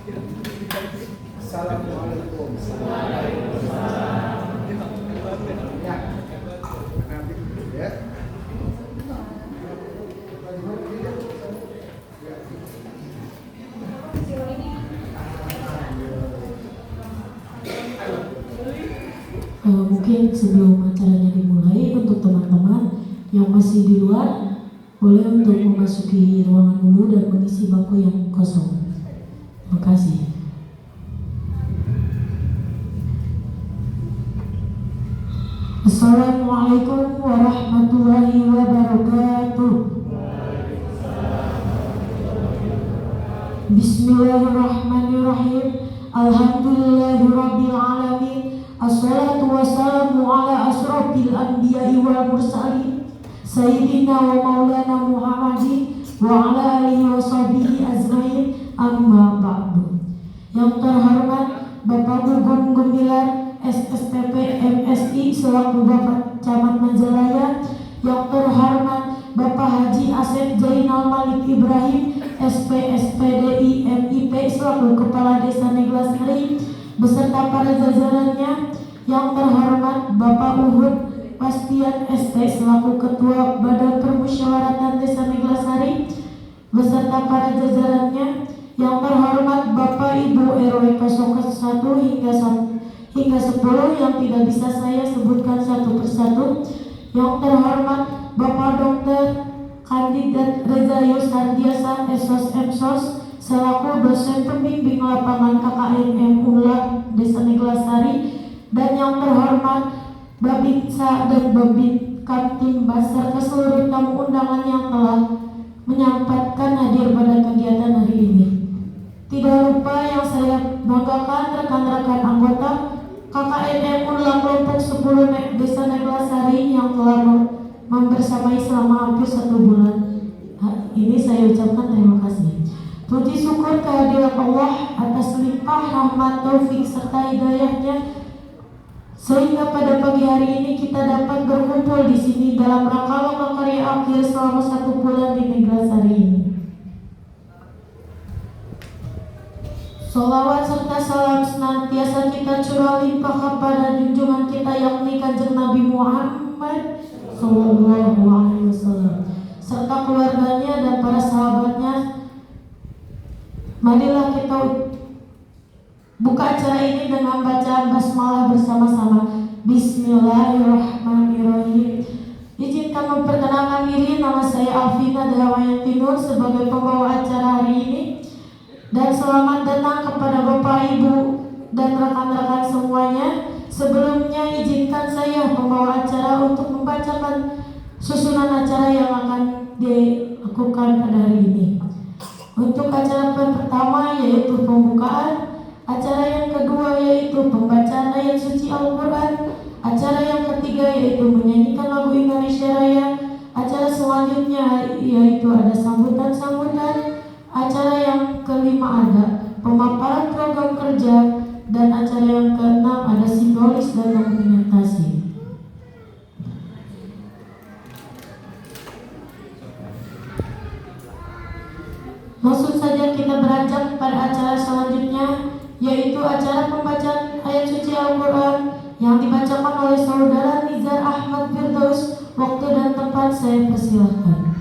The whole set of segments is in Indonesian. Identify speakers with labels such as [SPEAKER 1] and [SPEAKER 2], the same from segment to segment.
[SPEAKER 1] Assalamualaikum. Ya. Ya.
[SPEAKER 2] Mungkin sebelum acaranya dimulai, untuk teman-teman yang masih di luar boleh untuk memasuki ruangan dulu dan mengisi bangku yang kosong. Terima kasih. Assalamualaikum warahmatullahi wabarakatuh. Bismillahirrahmanirrahim. Alhamdulillahirabbil alamin. Assalatu wassalamu ala asrofil anbiya'i wal mursalin Sayyidina wa maulana Muhammadin wa ala alihi wa sahbihi azmain, amma ba'du. Yang terhormat Bapak Gugum Gumilar SSTP MSI selaku Bapak Camat Majalaya. Yang terhormat Bapak Haji Asep Zainal Malik Ibrahim SP SPDI MIP selaku Kepala Desa Neglasari beserta para jajarannya. Yang terhormat Bapak Uhud Pastian ST selaku Ketua Badan Permusyawaratan Desa Neglasari beserta para jajarannya. Yang terhormat Bapak Ibu RW 01 hingga 10 yang tidak bisa saya sebutkan satu persatu. Yang terhormat Bapak Dr. Kandidat Reza Yusardiasa SOS MSOS selaku dosen pembimbing lapangan KKN Unlad Desa Neglasari. Dan yang terhormat Babinsa dan Babin Kamtim Basar ke seluruh tamu undangan yang telah menyampaikan hadir pada kegiatan hari ini. Tidak lupa yang saya banggakan rekan-rekan anggota KKN Unlad kelompok 10 Desa Neglasari yang telah membersamai selama hampir 1 bulan. Ini saya ucapkan terima kasih. Puji syukur kehadirat Allah atas limpah rahmat, taufik serta hidayahnya sehingga pada pagi hari ini kita dapat berkumpul di sini dalam rangka lokakarya akhir selama 1 bulan di Neglasari ini. Sholawat serta salam senantiasa kita curah limpah kepada junjungan kita yakni Kanjeng Nabi Muhammad Sallallahu Alaihi Wasallam serta keluarganya dan para sahabatnya. Marilah kita buka acara ini dengan bacaan basmalah bersama-sama. Bismillahirrahmanirrahim. Izinkan memperkenalkan diri, nama saya Alvina Dawayanti Nur sebagai pembawa acara hari ini. Dan selamat datang kepada Bapak Ibu dan rekan-rekan semuanya. Sebelumnya izinkan saya pembawa acara untuk membacakan susunan acara yang akan dilakukan pada hari ini. Untuk acara pertama yaitu pembukaan, acara yang kedua yaitu pembacaan ayat suci Al-Quran, acara yang ketiga yaitu menyanyikan lagu Indonesia Raya, acara selanjutnya yaitu ada sambutan-sambutan, acara yang kelima ada pemaparan program kerja, dan acara yang keenam ada simbolis dan dokumentasi. Langsung saja kita beranjak pada acara selanjutnya, yaitu acara pembacaan ayat suci Al-Quran yang dibacakan oleh Saudara Nizar Ahmad Firdaus. Waktu dan tempat saya persilahkan.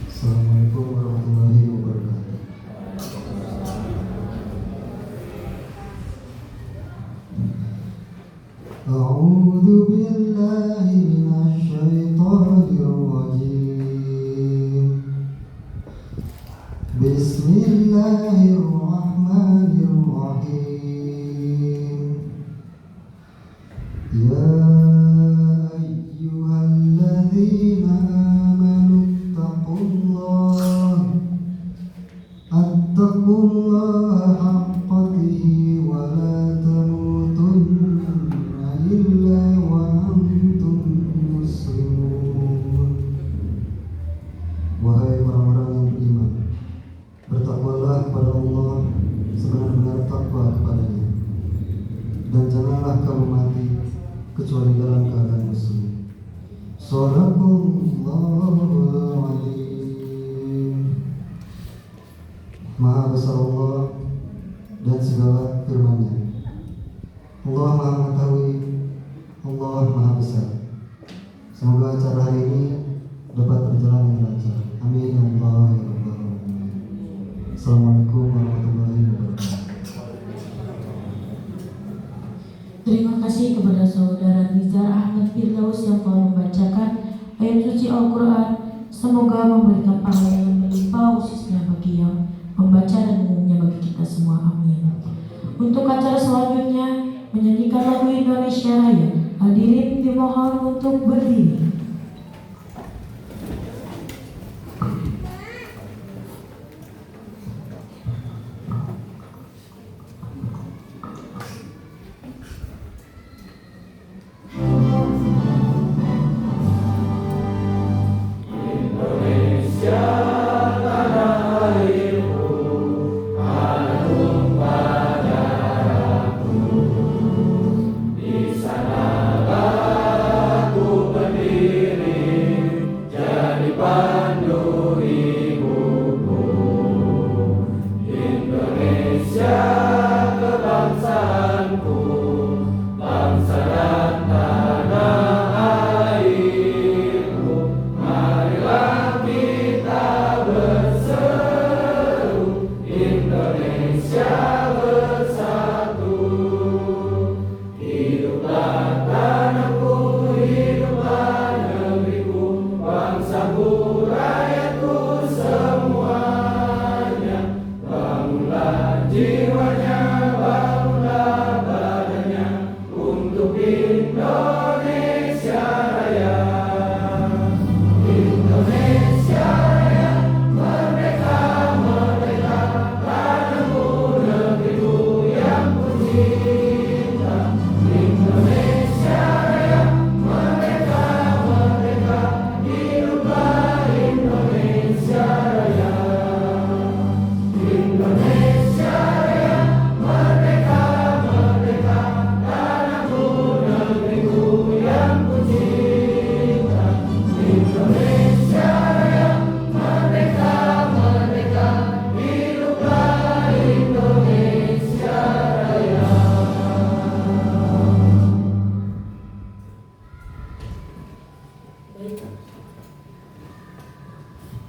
[SPEAKER 3] Assalamualaikum warahmatullahi wabarakatuh. أعوذ بالله من الشيطان الرجيم. بسم الله الرحمن الرحيم. يا أيها الذين آمنوا اتقوا الله حق تقاته ولا تموتن إلا وأنتم مسلمون. Wahai orang-orang yang beriman, bertakwalah kepada Allah sebenar-benar takwa kepadanya. dan janganlah kamu mati kecuali dalam keadaan muslim. Shadaqallahul adzim. Maha besar Allah dan segala firman-Nya. Allah Maha mengetahui, Allah Maha besar. Semoga acara hari ini dapat berjalan dengan lancar. Amin ya Allah ya Rabbal alamin. Assalamualaikum warahmatullahi wabarakatuh.
[SPEAKER 2] Terima kasih kepada saudara Nizar Ahmad Firdaus yang telah membacakan ayat suci Al-Quran. Semoga memberikan pahala yang melimpah khususnya bagi yang membaca dan umumnya bagi kita semua. Amin. Untuk acara selanjutnya menyanyikan lagu Indonesia Raya. Hadirin dimohon untuk berdiri.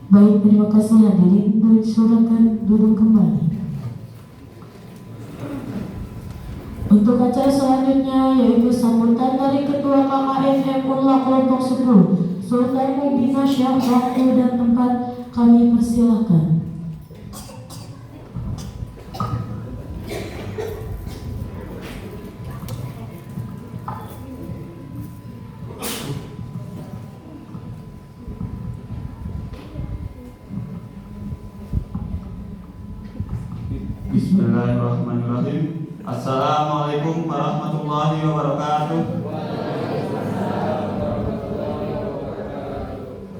[SPEAKER 2] Baik, terima kasih hadirin. Silakan duduk kembali. Untuk acara selanjutnya yaitu sambutan dari Ketua KKN Mulla Kelompok 10 Sultan Mubina Syah. Waktu dan tempat kami persilahkan.
[SPEAKER 4] Bismillahirrahmanirrahim. Assalamualaikum warahmatullahi wabarakatuh.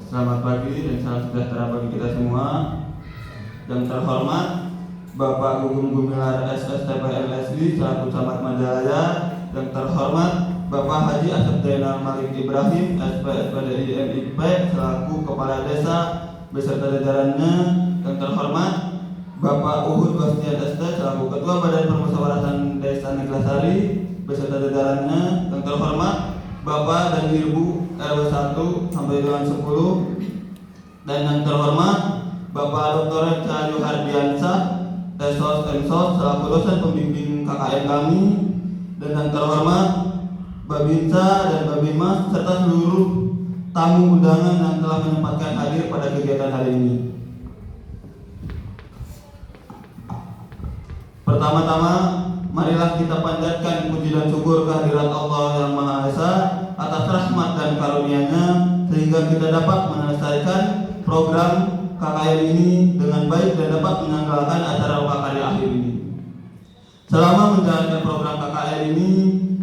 [SPEAKER 4] Selamat pagi dan salam sejahtera bagi kita semua. Yang terhormat Bapak Gugum Gumilar SSTPL Lesli selaku Camat Majalaya. Yang terhormat Bapak Haji Asep Zainal Malik Ibrahim SPSPDI MIP selaku Kepala Desa beserta jajarannya. Yang terhormat Bapak Uhud Bastian ST selaku Ketua Badan Permusyawaratan Desa Neglasari beserta jajarannya. Yang terhormat Bapak dan Ibu RW 1 sampai dengan 10. Dan yang terhormat Bapak Dr. Cahayu Hardiansah Esos selaku dosen pembimbing KKN kami. Dan yang terhormat Babinsa dan Babimas serta seluruh tamu undangan yang telah menyempatkan hadir pada kegiatan hari ini. Pertama-tama, marilah kita panjatkan puji dan syukur kehadirat Allah yang Maha Esa atas rahmat dan karunia-Nya sehingga kita dapat melestarikan program KKN ini dengan baik dan dapat menyelenggarakan acara karya akhir ini. Selama menjalankan program KKN ini,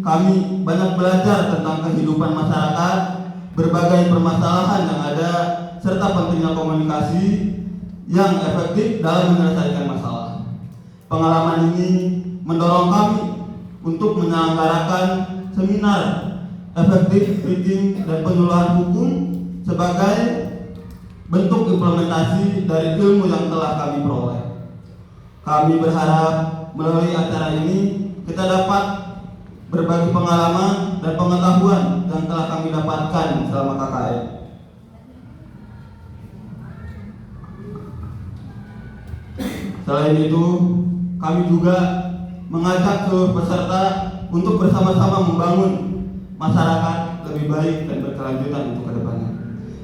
[SPEAKER 4] kami banyak belajar tentang kehidupan masyarakat, berbagai permasalahan yang ada, serta pentingnya komunikasi yang efektif dalam menyelesaikan masalah. Pengalaman ini mendorong kami untuk menyelenggarakan seminar efektif reading dan penyuluhan hukum sebagai bentuk implementasi dari ilmu yang telah kami peroleh. Kami berharap melalui acara ini kita dapat berbagi pengalaman dan pengetahuan yang telah kami dapatkan selama KKN. Selain itu, kami juga mengajak seluruh peserta untuk bersama-sama membangun masyarakat lebih baik dan berkelanjutan untuk kedepannya.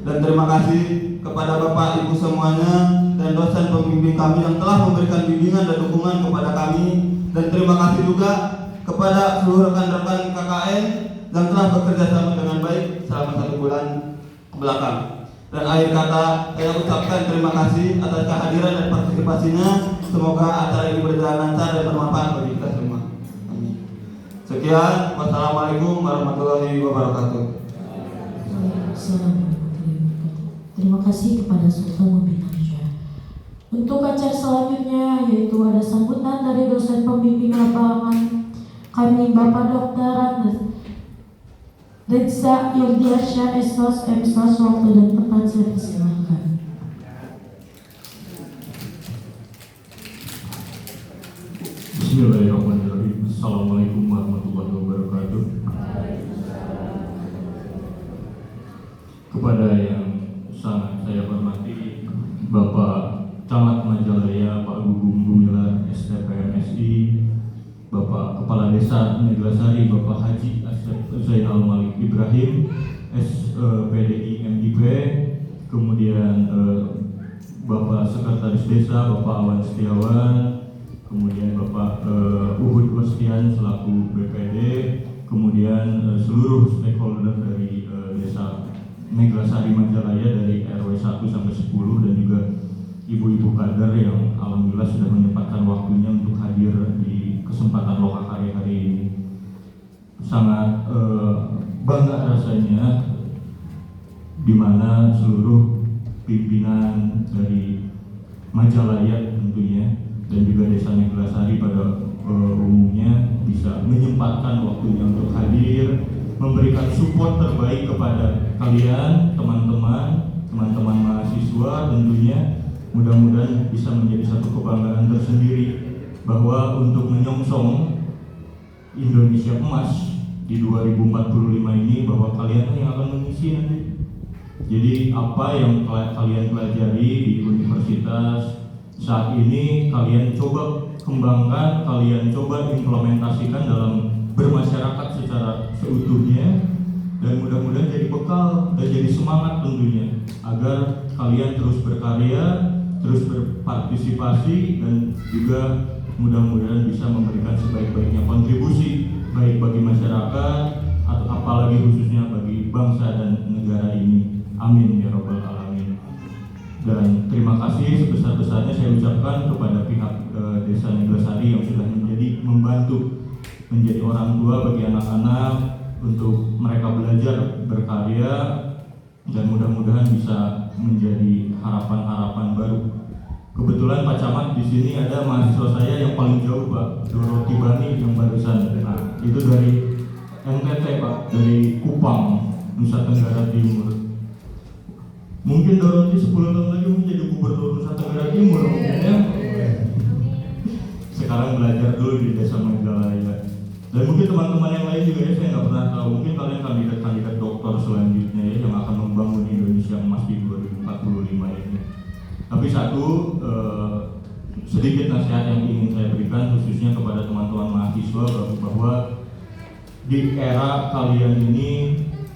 [SPEAKER 4] Dan terima kasih kepada Bapak Ibu semuanya dan dosen pembimbing kami yang telah memberikan bimbingan dan dukungan kepada kami. Dan terima kasih juga kepada seluruh rekan-rekan KKN yang telah bekerja sama dengan baik selama 1 bulan belakang. Dan akhir kata, saya ucapkan terima kasih atas kehadiran dan partisipasinya. Semoga acara ini berjalan lancar dan bermanfaat bagi kita semua. Amin. Sekian, wassalamualaikum warahmatullahi wabarakatuh.
[SPEAKER 2] Terima kasih kepada Sultan Muhammad Hamzah. Untuk acara selanjutnya yaitu ada sambutan dari dosen pembimbing lapangan kami Bapak Dr. Reza Yurdiarsyah Estos M.Sos. Waktu dan tempat saya persilahkan.
[SPEAKER 5] Bismillahirrahmanirrahim. Assalamualaikum warahmatullahi wabarakatuh. Kepada yang sangat saya hormati Bapak Camat Majalaya, Pak Gugum Gumilar STPMSI, Bapak Kepala Desa Neglasari, Bapak Haji Asep Zainal Malik Ibrahim SPDI MIP, kemudian Bapak Sekretaris Desa Bapak Awan Setiawan, kemudian Bapak Uhud Wastian selaku BPD, kemudian seluruh stakeholder dari Desa Neglasari Majalaya dari RW 1 sampai 10 dan juga ibu-ibu kader yang alhamdulillah sudah menyempatkan waktunya untuk hadir di kesempatan Lokakari hari ini. Sangat bangga rasanya di mana seluruh pimpinan dari Majalaya tentunya dan juga Desa Neglasari pada umumnya bisa menyempatkan waktunya untuk hadir, memberikan support terbaik kepada kalian, teman-teman mahasiswa tentunya. Mudah-mudahan bisa menjadi satu kebanggaan tersendiri bahwa untuk menyongsong Indonesia Emas di 2045 ini bahwa kalian yang akan mengisi nanti. Jadi apa yang kalian pelajari di universitas saat ini kalian coba kembangkan, kalian coba implementasikan dalam bermasyarakat secara seutuhnya, dan mudah-mudahan jadi bekal dan jadi semangat tentunya agar kalian terus berkarya, terus berpartisipasi, dan juga mudah-mudahan bisa memberikan sebaik-baiknya kontribusi baik bagi masyarakat atau apalagi khususnya bagi bangsa dan negara ini. Amin ya rabbal alamin. Dan terima kasih sebesar-besarnya saya ucapkan kepada pihak Desa Neglasari yang sudah membantu menjadi orang tua bagi anak-anak untuk mereka belajar berkarya, dan mudah-mudahan bisa menjadi harapan-harapan baru. Kebetulan Pak Camat di sini ada mahasiswa saya yang paling jauh, Pak, Doroti Bani yang barusan. Nah, itu dari NTT, Pak, dari Kupang, Nusa Tenggara Timur. Mungkin Doroti 10 tahun lagi menjadi gubernur Nusa Tenggara Timur mungkin ya. Sekarang belajar dulu di Desa Majalaya. Dan mungkin teman-teman yang lain juga ya, saya nggak pernah tahu, mungkin kalian kandidat-kandidat doktor selanjutnya ya yang akan membangun Indonesia Emas di 2045 ini. Tapi satu sedikit nasihat yang ingin saya berikan khususnya kepada teman-teman mahasiswa bahwa di era kalian ini,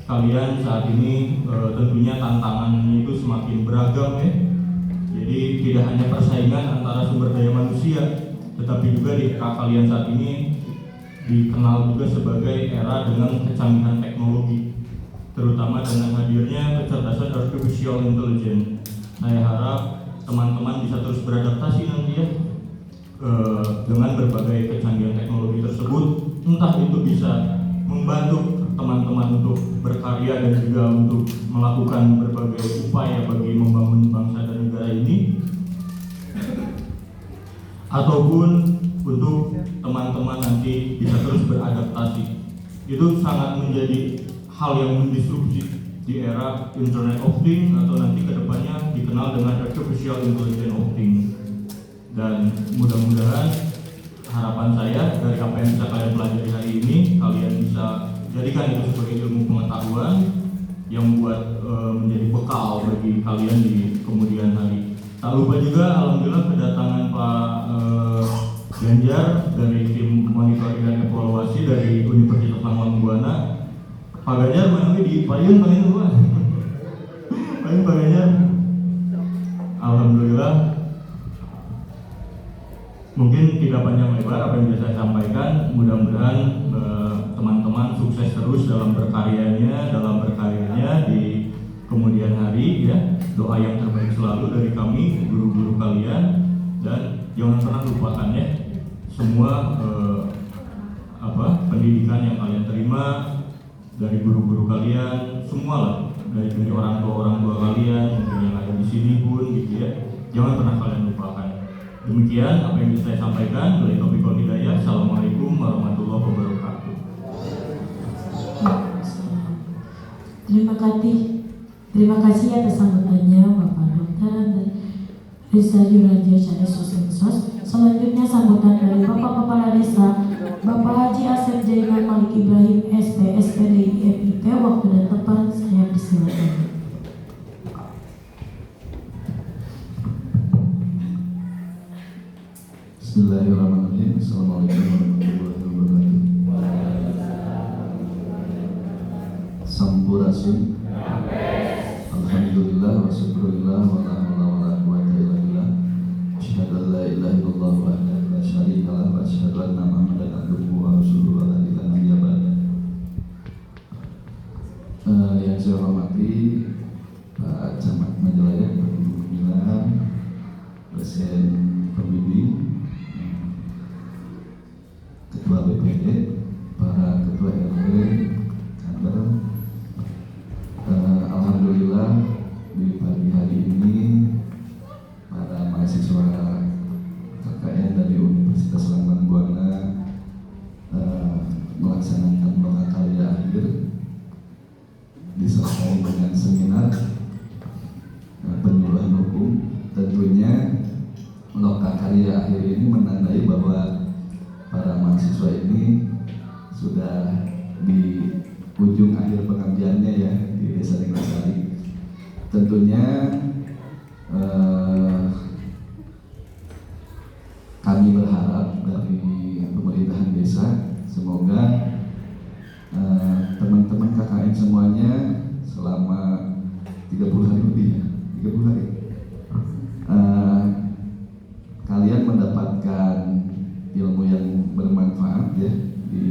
[SPEAKER 5] kalian saat ini tentunya tantangannya itu semakin beragam ya. Jadi tidak hanya persaingan antara sumber daya manusia, tetapi juga di era kalian saat ini dikenal juga sebagai era dengan kecanggihan teknologi, terutama dengan hadirnya kecerdasan artificial intelligence. Saya harap teman-teman bisa terus beradaptasi nanti ya dengan berbagai kecanggihan teknologi tersebut, entah itu bisa membantu teman-teman untuk berkarya dan juga untuk melakukan berbagai upaya bagi membangun bangsa dan negara ini, ataupun untuk teman-teman nanti bisa terus beradaptasi. Itu sangat menjadi hal yang mendisrupsi di era Internet of Things atau nanti kedepannya dikenal dengan Artificial Intelligence of Things. Dan mudah-mudahan harapan saya dari apa yang bisa kalian pelajari hari ini, kalian bisa jadikan itu sebagai ilmu pengetahuan yang buat menjadi bekal bagi kalian di kemudian hari. Tak lupa juga alhamdulillah kedatangan Pak Ganjar dari tim monitoring dan evaluasi dari Universitas Langwang Buana. Pak Ganjar mana di payung paling dua. Paling Pak Ganjar. Alhamdulillah. Mungkin tidak panjang lebar apa yang bisa saya sampaikan. Mudah-mudahan teman-teman sukses terus dalam berkaryanya di kemudian hari ya. Doa yang terbaik selalu dari kami guru-guru kalian, dan jangan pernah lupakan ya semua pendidikan yang kalian terima dari guru-guru kalian, semua lah, dari orang tua kalian mungkin yang ada di sini pun gitu ya. Jangan pernah kalian lupakan. Demikian apa yang bisa saya sampaikan. Dari Taufiq wal Hidayah. Assalamualaikum warahmatullahi wabarakatuh.
[SPEAKER 2] Terima kasih atas sambutannya Bapak Dr. Reza Yuradio Charles Sosensos. Selanjutnya sambutan dari Bapak Kepala Desa Bapak Haji Asep Jainal Malik Ibrahim SP SPDI FIP. Waktu dan tempat saya persilakan.
[SPEAKER 6] Bismillahirrahmanirrahim. Assalamualaikum warahmatullahi wabarakatuh. Sampurasun. Alhamdulillah wa syukurillah wa la haula wa la quwwata illa billah. Asyhadu an la ilaha illallah wahdahu la syarika lah wa asyhadu anna Muhammadan abduhu wa rasuluhu la ilaha illa ba'da. Yang saya hormati Pak Camat Majalaya, Pak Gubernur Gumilar, Presiden Pembimbing, Ketua BPD, para Ketua RW, Kader. Alhamdulillah di pagi hari ini para mahasiswa KKN dari Universitas Langwang Buana melaksanakan loka karya akhir disertai dengan seminar penyuluhan hukum. Tentunya loka karya akhir ini menandai bahwa para mahasiswa ini sudah di ujung akhir pengabdiannya ya di Desa Neglasari. Tentunya kami berharap dari pemerintahan desa semoga teman-teman KKN semuanya selama 30 hari lebih ya, 30 hari kalian mendapatkan ilmu yang bermanfaat ya di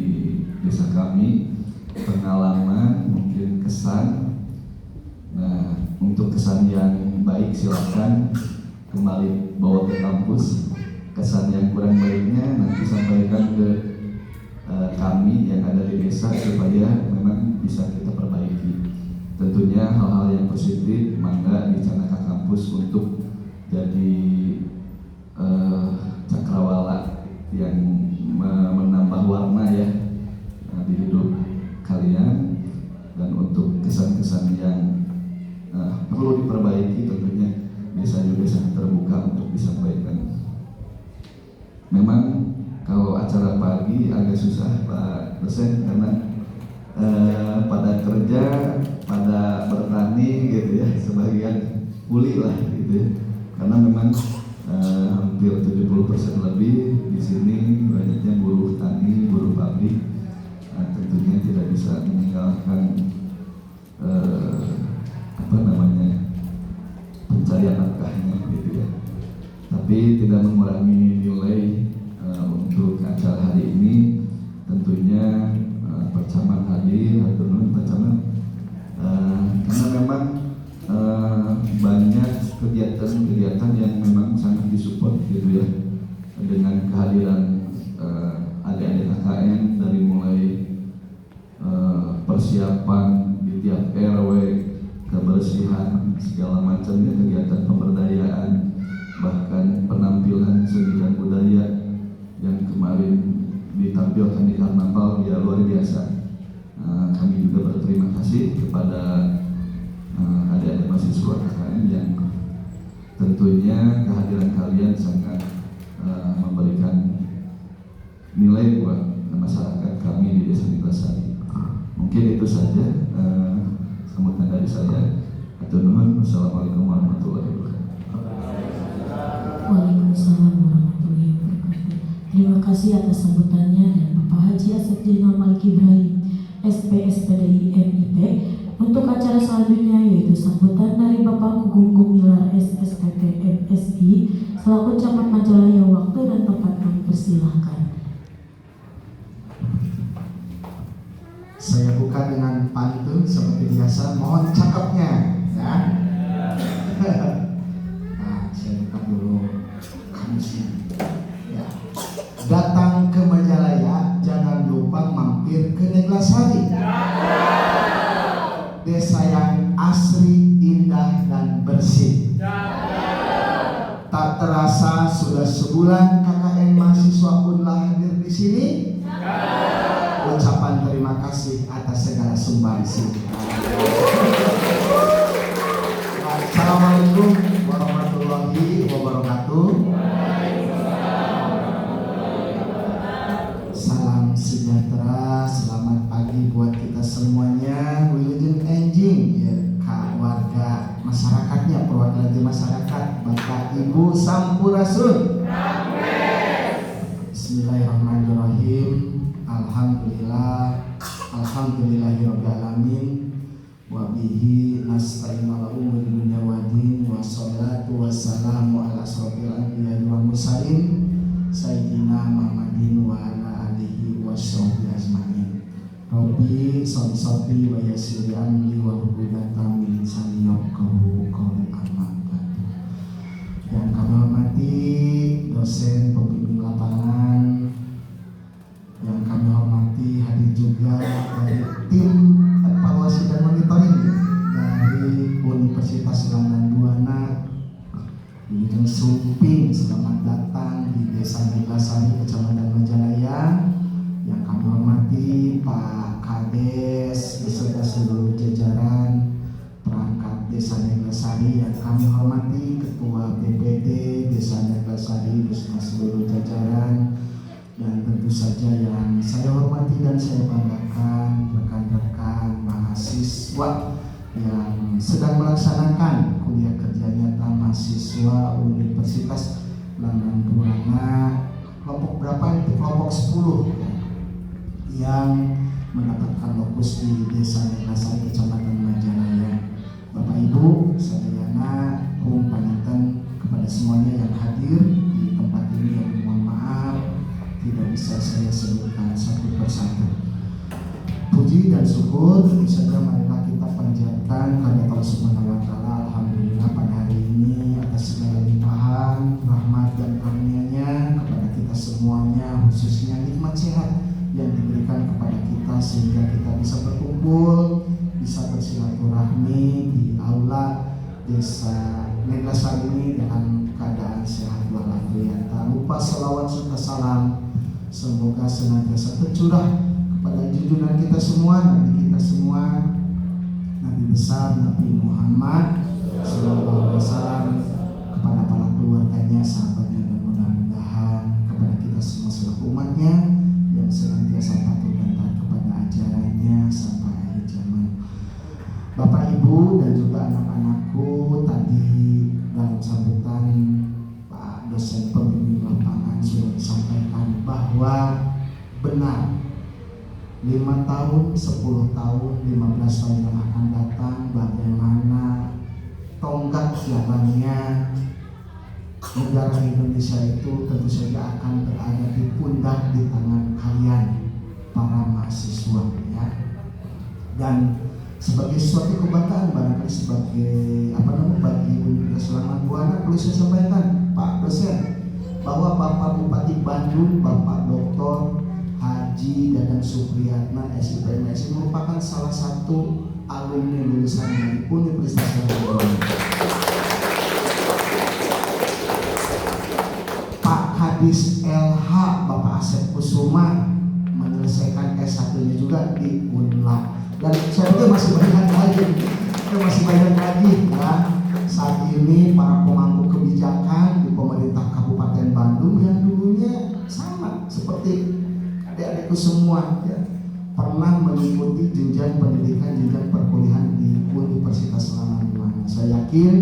[SPEAKER 6] desa kami, pengalaman, mungkin kesan. Nah, untuk kesan yang baik silakan kembali bawa ke kampus. Kesan yang kurang baiknya nanti sampaikan ke kami yang ada di desa supaya memang bisa kita perbaiki. Tentunya hal-hal yang positif mangga dicanangkan kampus untuk jadi cakrawala yang menambah warna ya di hidup kalian. Dan untuk kesan-kesan yang perlu diperbaiki tentunya desa juga sangat terbuka untuk disampaikan. Memang kalau acara pagi agak susah Pak dosen karena pada kerja, pada bertani gitu ya, sebagian kuli lah gitu ya. Karena memang hampir 70% lebih di sini banyaknya buruh tani, buruh pabrik. Tentunya tidak bisa meninggalkan pencarian nafkahnya gitu ya. Tapi tidak mengurangi nilai untuk acara hari ini. Tentunya Pak Camat hadir, Pak Camat, karena memang banyak kegiatan-kegiatan yang memang sangat disupport gitu ya, dengan kehadiran adik-adik KKN dari mulai persiapan di tiap RW, kebersihan, segala macamnya, kegiatan pemberdayaan, bahkan penampilan seni dan budaya yang juga berterima kasih kepada adik-adik mahasiswa KKN yang tentunya kehadiran kalian sangat memberikan nilai buat masyarakat kami di Desa Neglasari. Mungkin itu saja sambutan dari saya. Atur nuhun. Wassalamualaikum warahmatullahi wabarakatuh.
[SPEAKER 2] Waalaikumsalam warahmatullahi wabarakatuh. Terima kasih atas sambutannya dan Bapak Haji Asep Zainal Malik Ibrahim, SPSPDI MIP. Untuk acara selanjutnya yaitu sambutan dari Bapak Gugum Gumilar SSTP MSI selaku Camat Majalaya. Waktu dan tempat kami persilahkan.
[SPEAKER 1] Saya buka dengan pantun seperti biasa. Mohon cakepnya, ya. Nah, saya buka dulu kamusnya. Ya. Datang ke Majalaya, jangan lupa mampir ke Neglasari. Desa yang asri, indah dan bersih. Tak terasa sudah sebulan KKN mahasiswa Unla hadir di sini. Ucapan terima kasih atas segala sumbangsih. Assalamualaikum warahmatullahi wabarakatuh. Salam sejahtera, selamat pagi buat kita semuanya. Wilujeng enjing ya, Kak warga masyarakatnya, perwakilan dari masyarakat, Bapak Ibu Sampurasun. Bismillahirrahmanirrahim. Alhamdulillahirrahmanirrahim. Wabihi nasta'in ala umuri dunya wa din. Wassalatu wassalamu ala asrofil anbiya wal mursalin Sayyidina Muhammadin wa ala alihi wa sahbihi ajma'in. Rabbi sholli wa yassir amri wa hudatan min lisani yafqahu qawli. Amma ba'du. Yang kami hormati dosen pembimbing lapangan, yang kami hormati hadir juga dari tim evaluasi dan monitoring dari Universitas Langgan Buana, Wilujeng Sumping. Selamat datang di Desa Neglasari, Kecamatan Majalaya. Yang kami hormati Pak Kades beserta seluruh jajaran perangkat Desa Neglasari. Yang kami hormati Ketua BPD Desa Neglasari beserta seluruh jajaran. Dan tentu saja yang saya hormati dan saya banggakan rekan-rekan mahasiswa yang sedang melaksanakan kuliah kerja nyata mahasiswa Universitas Langgan Buana kelompok berapa itu? Kelompok 10 ya, yang mendapatkan lokus di Desa Neglasari Kecamatan Majalaya. Bapak Ibu, sadayana kum pangaten kepada semuanya yang hadir di tempat ini, yang mohon maaf tidak bisa saya sebutkan satu persatu. Puji dan syukur tentu saja marilah kita panjatkan kepada Allah Subhanahu wa taala. Alhamdulillah pada hari ini atas segala limpahan rahmat dan karunia-Nya kepada kita semuanya, khususnya nikmat sehat yang diberikan kepada kita sehingga kita bisa berkumpul, bisa bersilaturahmi di aula Desa Neglasari ini dalam keadaan sehat walafiat. Tak lupa salawat serta salam semoga senantiasa tercurah kepada junjungan kita semua, Nabi kita semua, Nabi besar Nabi Muhammad sallallahu alaihi wasallam, kepada para keluarganya, sahabatnya, dan mudah-mudahan kepada kita semua selaku umatnya yang senantiasa patuh dan taat kepada ajarannya sampai akhir zaman. Bapak Ibu dan juga anak-anakku, tadi dalam sambutan Pak dosen pembimbing lapangan sudah disampaikan bahwa benar 5 tahun, 10 tahun, 15 tahun yang akan datang bagaimana tonggak jalannya negara Indonesia itu tentu saja akan berada di pundak, di tangan kalian para mahasiswa ya. Dan sebagai suatu kebanggaan barangkali sebagai bagi Universitas Langgan Buana perlu saya sampaikan Pak dosen bahwa Bapak Bupati Bandung, Bapak Dr. Haji Dadang Supriyatna SIPMSI merupakan salah satu alumni lulusan dari Universitas Langgan Buana. Pak Kadis LH Bapak Asep Kusuma menyelesaikan S1-nya juga di UNLA. Dan saya pikir masih banyak lagi ya. Saat ini para pemangku kebijakan di pemerintah Kabupaten Bandung yang dulunya sama seperti adik-adikku semua ya, pernah mengikuti jenjang pendidikan, jenjang perkuliahan di Universitas Lanang Buana. Saya yakin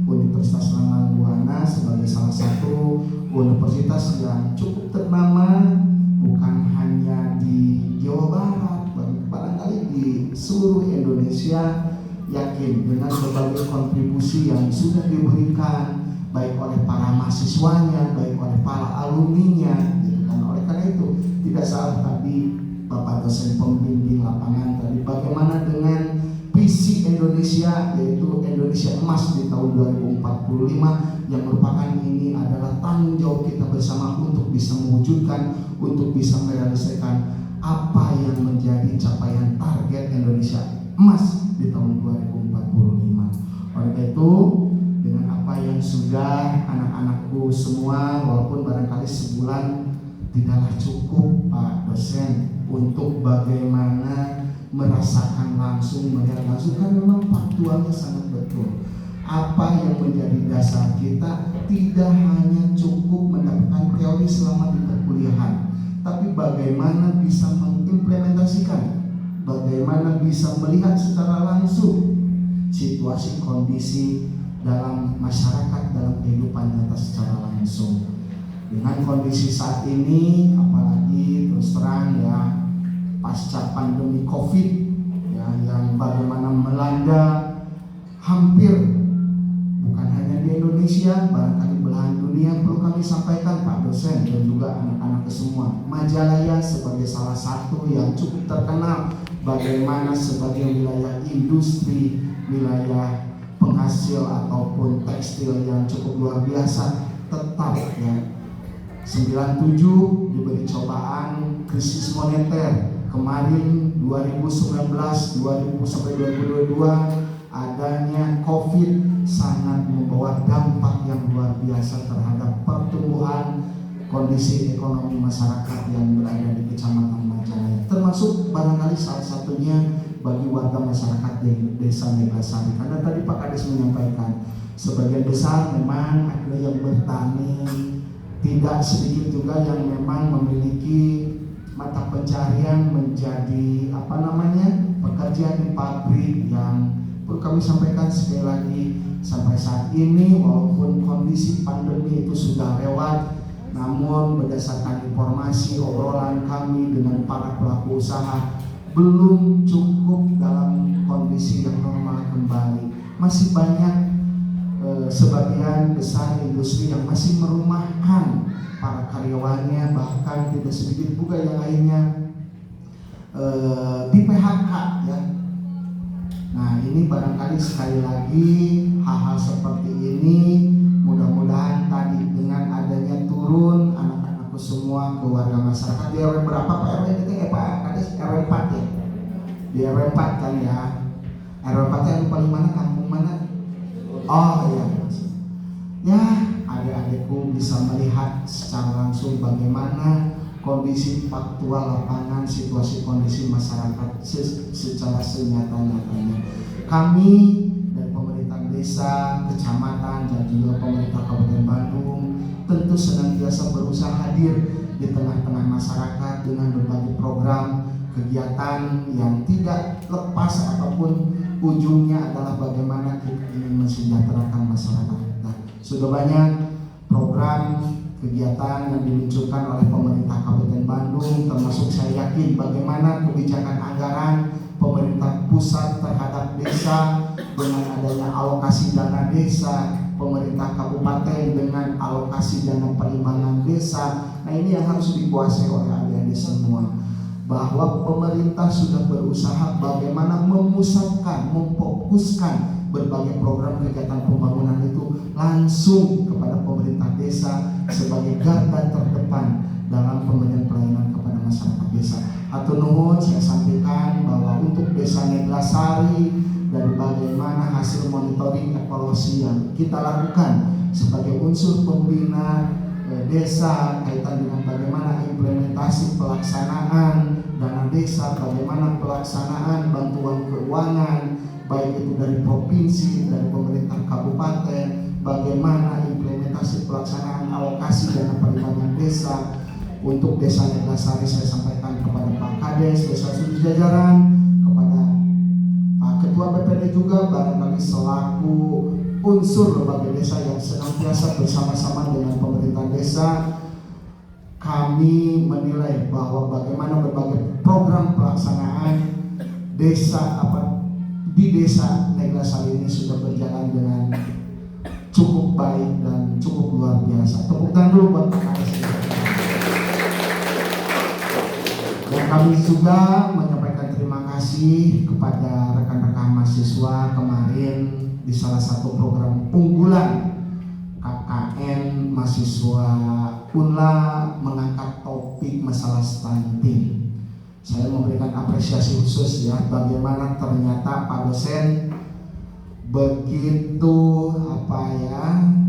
[SPEAKER 1] Universitas Lanang Buana sebagai salah satu universitas yang cukup ternama bukan hanya di Jawa Barat, barangkali di seluruh Indonesia. Yakin dengan berbagai kontribusi yang sudah diberikan baik oleh para mahasiswanya, baik oleh para alumninya gitu kan. Oleh karena itu tidak salah tadi Bapak dosen pembimbing lapangan tadi, bagaimana dengan visi Indonesia, yaitu Indonesia Emas di tahun 2045, yang merupakan ini adalah tanggung jawab kita bersama untuk bisa mewujudkan, untuk bisa merealisasikan apa yang menjadi capaian target Indonesia Emas di tahun 2045. Oleh itu, dengan apa yang sudah anak-anakku semua, walaupun barangkali sebulan tidaklah cukup Pak dosen untuk bagaimana merasakan langsung, melihat langsung, kan memang faktualnya sangat betul. Apa yang menjadi dasar kita tidak hanya cukup mendapatkan teori selama di perkuliahan, tapi bagaimana bisa mengimplementasikan, bagaimana bisa melihat secara langsung situasi kondisi dalam masyarakat, dalam kehidupan nyata secara langsung. Dengan kondisi saat ini, apalagi terus terang ya, pasca pandemi COVID ya, yang bagaimana melanda hampir bukan hanya di Indonesia, barangkali belahan dunia. Perlu kami sampaikan Pak dosen dan juga anak-anak semua, Majalaya sebagai salah satu yang cukup terkenal bagaimana sebagai wilayah industri, wilayah penghasil ataupun tekstil yang cukup luar biasa, tetap ya 97 diberi cobaan krisis moneter. Kemarin 2019 sampai 2022 adanya COVID sangat membawa dampak yang luar biasa terhadap pertumbuhan kondisi ekonomi masyarakat yang berada di Kecamatan Majalaya, termasuk barangkali salah satunya bagi warga masyarakat di Desa Neglasari. Karena tadi Pak Kades menyampaikan sebagian besar memang ada yang bertani, tidak sedikit juga yang memang memiliki mata pencarian menjadi pekerja di pabrik. Yang perlu kami sampaikan sekali lagi, sampai saat ini walaupun kondisi pandemi itu sudah lewat, namun berdasarkan informasi obrolan kami dengan para pelaku usaha belum cukup dalam kondisi yang normal kembali. Masih banyak sebagian besar industri yang masih merumahkan para karyawannya, bahkan tidak sedikit juga yang lainnya di PHK ya. Nah ini barangkali sekali lagi hal-hal seperti ini mudah-mudahan tadi dengan adanya turun anak-anakku semua ke warga masyarakat di RW berapa Pak RW itu Pak Kades? RW 4 ya? Di RW 4 kan ya. RW 4 yang paling mana, kampung mana? Oh iya. Ya adik-adikku bisa melihat secara langsung bagaimana kondisi faktual lapangan, situasi kondisi masyarakat secara senyata-nyatanya. Kami dari pemerintah desa, kecamatan, dan juga pemerintah Kabupaten Bandung tentu senantiasa berusaha hadir di tengah-tengah masyarakat dengan berbagai program kegiatan yang tidak lepas ataupun ujungnya adalah bagaimana kita ingin mensejahterakan masyarakat kita. Sudah banyak program kegiatan yang diluncurkan oleh pemerintah Kabupaten Bandung, termasuk saya yakin bagaimana kebijakan anggaran pemerintah pusat terhadap desa dengan adanya alokasi dana desa, pemerintah kabupaten dengan alokasi dana perimbangan desa. Nah ini yang harus dikuasai oleh adik-adik semua, bahwa pemerintah sudah berusaha bagaimana memusatkan, memfokuskan berbagai program kegiatan pembangunan itu langsung kepada pemerintah desa sebagai garda terdepan dalam pemberian pelayanan kepada masyarakat desa. Hatur nuhun, saya sampaikan bahwa untuk Desa Neglasari dari bagaimana hasil monitoring evaluasi yang kita lakukan sebagai unsur pembina desa kaitan dengan bagaimana implementasi pelaksanaan dana desa, bagaimana pelaksanaan bantuan keuangan, baik itu dari provinsi, dari pemerintah kabupaten, bagaimana implementasi pelaksanaan alokasi dana pengembangan desa. Untuk desa Neglasari saya sampaikan kepada Pak Kades, desa seluruh jajaran, kepada Pak Ketua BPD juga, barangkali selaku unsur lembaga desa yang senantiasa bersama-sama dengan pemerintah desa. Kami menilai bahwa bagaimana berbagai program pelaksanaan desa di desa Neglasari ini sudah berjalan dengan cukup baik dan cukup luar biasa. Tepuk tangan dulu buat Pak Kades. Dan kami juga menyampaikan terima kasih kepada rekan-rekan mahasiswa kemarin di salah satu program unggulan KKN mahasiswa UNLA mengangkat topik masalah stunting. Saya memberikan apresiasi khusus ya, bagaimana ternyata Pak dosen begitu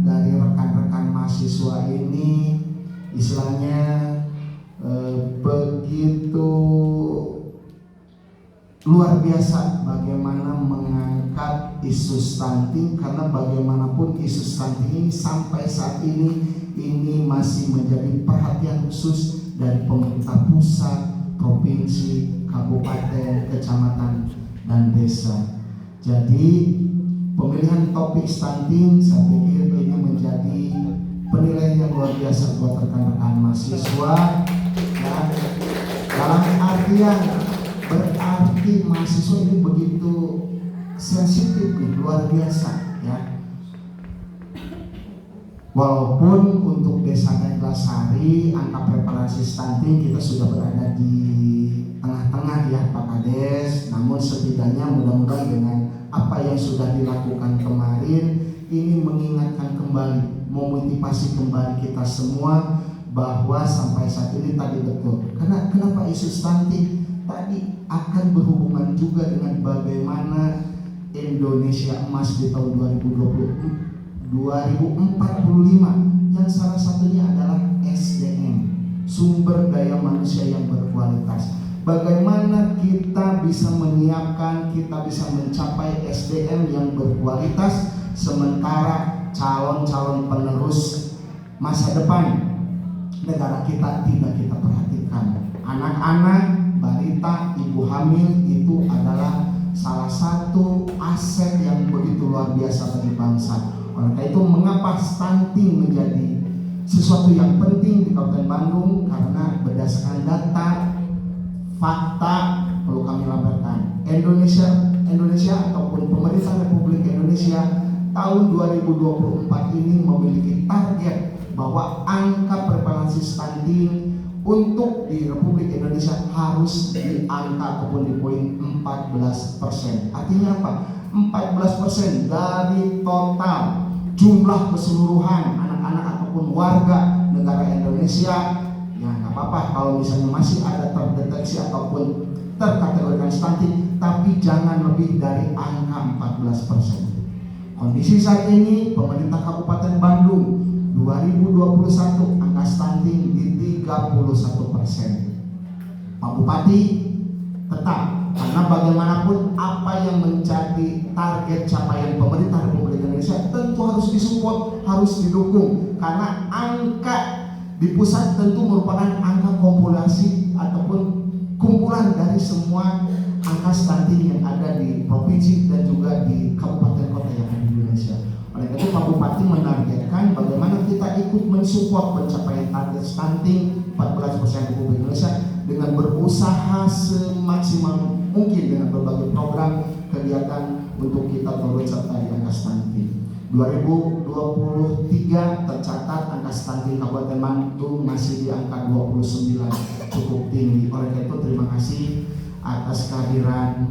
[SPEAKER 1] dari rekan-rekan mahasiswa ini istilahnya begitu luar biasa bagaimana mengangkat isu stunting, karena bagaimanapun isu stunting ini sampai saat ini masih menjadi perhatian khusus dari pemerintah pusat, provinsi, kabupaten, kecamatan, dan desa. Jadi pemilihan topik stunting saya pikir ini menjadi penilaian yang luar biasa buat rekan-rekan mahasiswa. Dan dalam artian berarti mahasiswa ini begitu sensitif nih, luar biasa ya. Walaupun untuk desa Neglasari angka prevalensi stunting kita sudah berada di tengah-tengah ya Pak Kades, namun setidaknya mudah-mudahan dengan apa yang sudah dilakukan kemarin ini mengingatkan kembali, memotivasi kembali kita semua bahwa sampai saat ini tadi betul. Karena kenapa isu stunting tadi akan berhubungan juga dengan bagaimana Indonesia emas di tahun 2045 yang salah satunya adalah SDM, sumber daya manusia yang berkualitas. Bagaimana kita bisa menyiapkan, kita bisa mencapai SDM yang berkualitas sementara calon-calon penerus masa depan negara kita tidak kita perhatikan. Anak-anak, balita, ibu hamil itu adalah salah satu aset yang begitu luar biasa bagi bangsa. Oleh karena itu mengapa stunting menjadi sesuatu yang penting di Kabupaten Bandung? Karena berdasarkan data, fakta perlu kami laporkan. Indonesia ataupun pemerintah Republik Indonesia tahun 2024 ini memiliki target bahwa angka prevalensi stunting untuk di Republik Indonesia harus di angka ataupun di poin 14%. Artinya apa? 14% dari total jumlah keseluruhan anak-anak ataupun warga negara Indonesia. Ya nggak apa-apa kalau misalnya masih ada terdeteksi ataupun terkategorikan stunting, tapi jangan lebih dari angka 14%. Kondisi saat ini pemerintah Kabupaten Bandung 2021 angka stunting di 31%. Pak Bupati tetap, karena bagaimanapun apa yang menjadi target capaian pemerintah Republik Indonesia tentu harus disupport, harus didukung, karena angka di pusat tentu merupakan angka kompilasi ataupun kumpulan dari semua angka stunting yang ada di provinsi dan juga di kabupaten kota yang ada di Indonesia. Oleh karena itu Pak Bupati menargetkan bagaimana kita ikut mensupport pencapaian target stunting 14% Republik Indonesia dengan berusaha semaksimal mungkin dengan berbagai program kegiatan untuk kita turut serta di angka stunting. 2023 tercatat angka stunting Kabupaten Bandung masih di angka 29, cukup tinggi. Oleh karena itu terima kasih atas kehadiran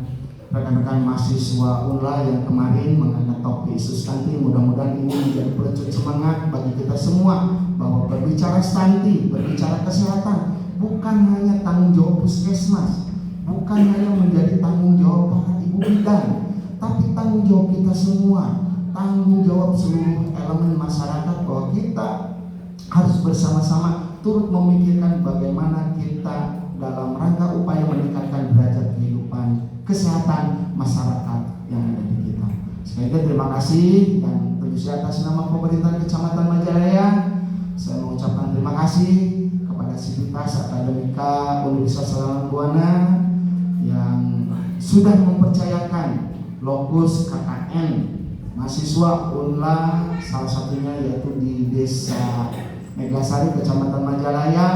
[SPEAKER 1] rekan-rekan mahasiswa UNLA yang kemarin mengangkat topik isu stunting. Mudah-mudahan ini menjadi pelecut semangat bagi kita semua bahwa berbicara stunting, berbicara kesehatan bukan hanya tanggung jawab puskesmas, bukan hanya menjadi tanggung jawab para ibu bidan, tapi tanggung jawab kita semua, tanggung jawab seluruh elemen masyarakat, bahwa kita harus bersama-sama turut memikirkan bagaimana kita dalam rangka upaya meningkatkan derajat kehidupan kesehatan masyarakat yang ada di kita. Sekali lagi terima kasih, dan tentu saja atas nama pemerintah Kecamatan Majalaya saya mengucapkan terima kasih kepada Sivitas Akademika Universitas Salam Buana yang sudah mempercayakan lokus KKN mahasiswa UNLA, salah satunya yaitu di Desa Neglasari, Kecamatan Majalaya.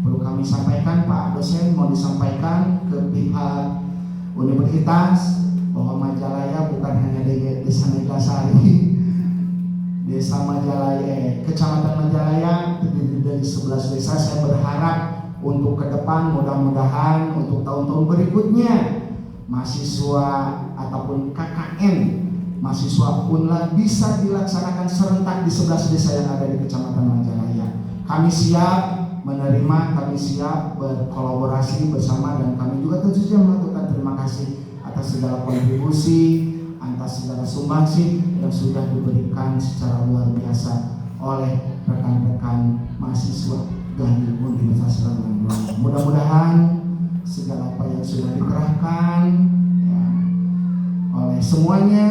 [SPEAKER 1] Perlu kami sampaikan, Pak dosen mau disampaikan ke pihak universitas bahwa Majalaya bukan hanya Desa Neglasari, Desa Majalaya, Kecamatan Majalaya terdiri dari 11 desa. Saya berharap untuk ke depan, mudah-mudahan untuk tahun-tahun berikutnya mahasiswa ataupun KKN mahasiswa UNLA bisa dilaksanakan serentak di 11 desa yang ada di Kecamatan Majalaya. Kami siap menerima, kami siap berkolaborasi bersama, dan kami juga tentu saja mengaturkan terima kasih atas segala kontribusi, atas segala sumbangsi yang sudah diberikan secara luar biasa oleh rekan-rekan mahasiswa dari Universitas Salam Buana. Mudah-mudahan segala apa yang sudah dikerahkan ya, oleh semuanya,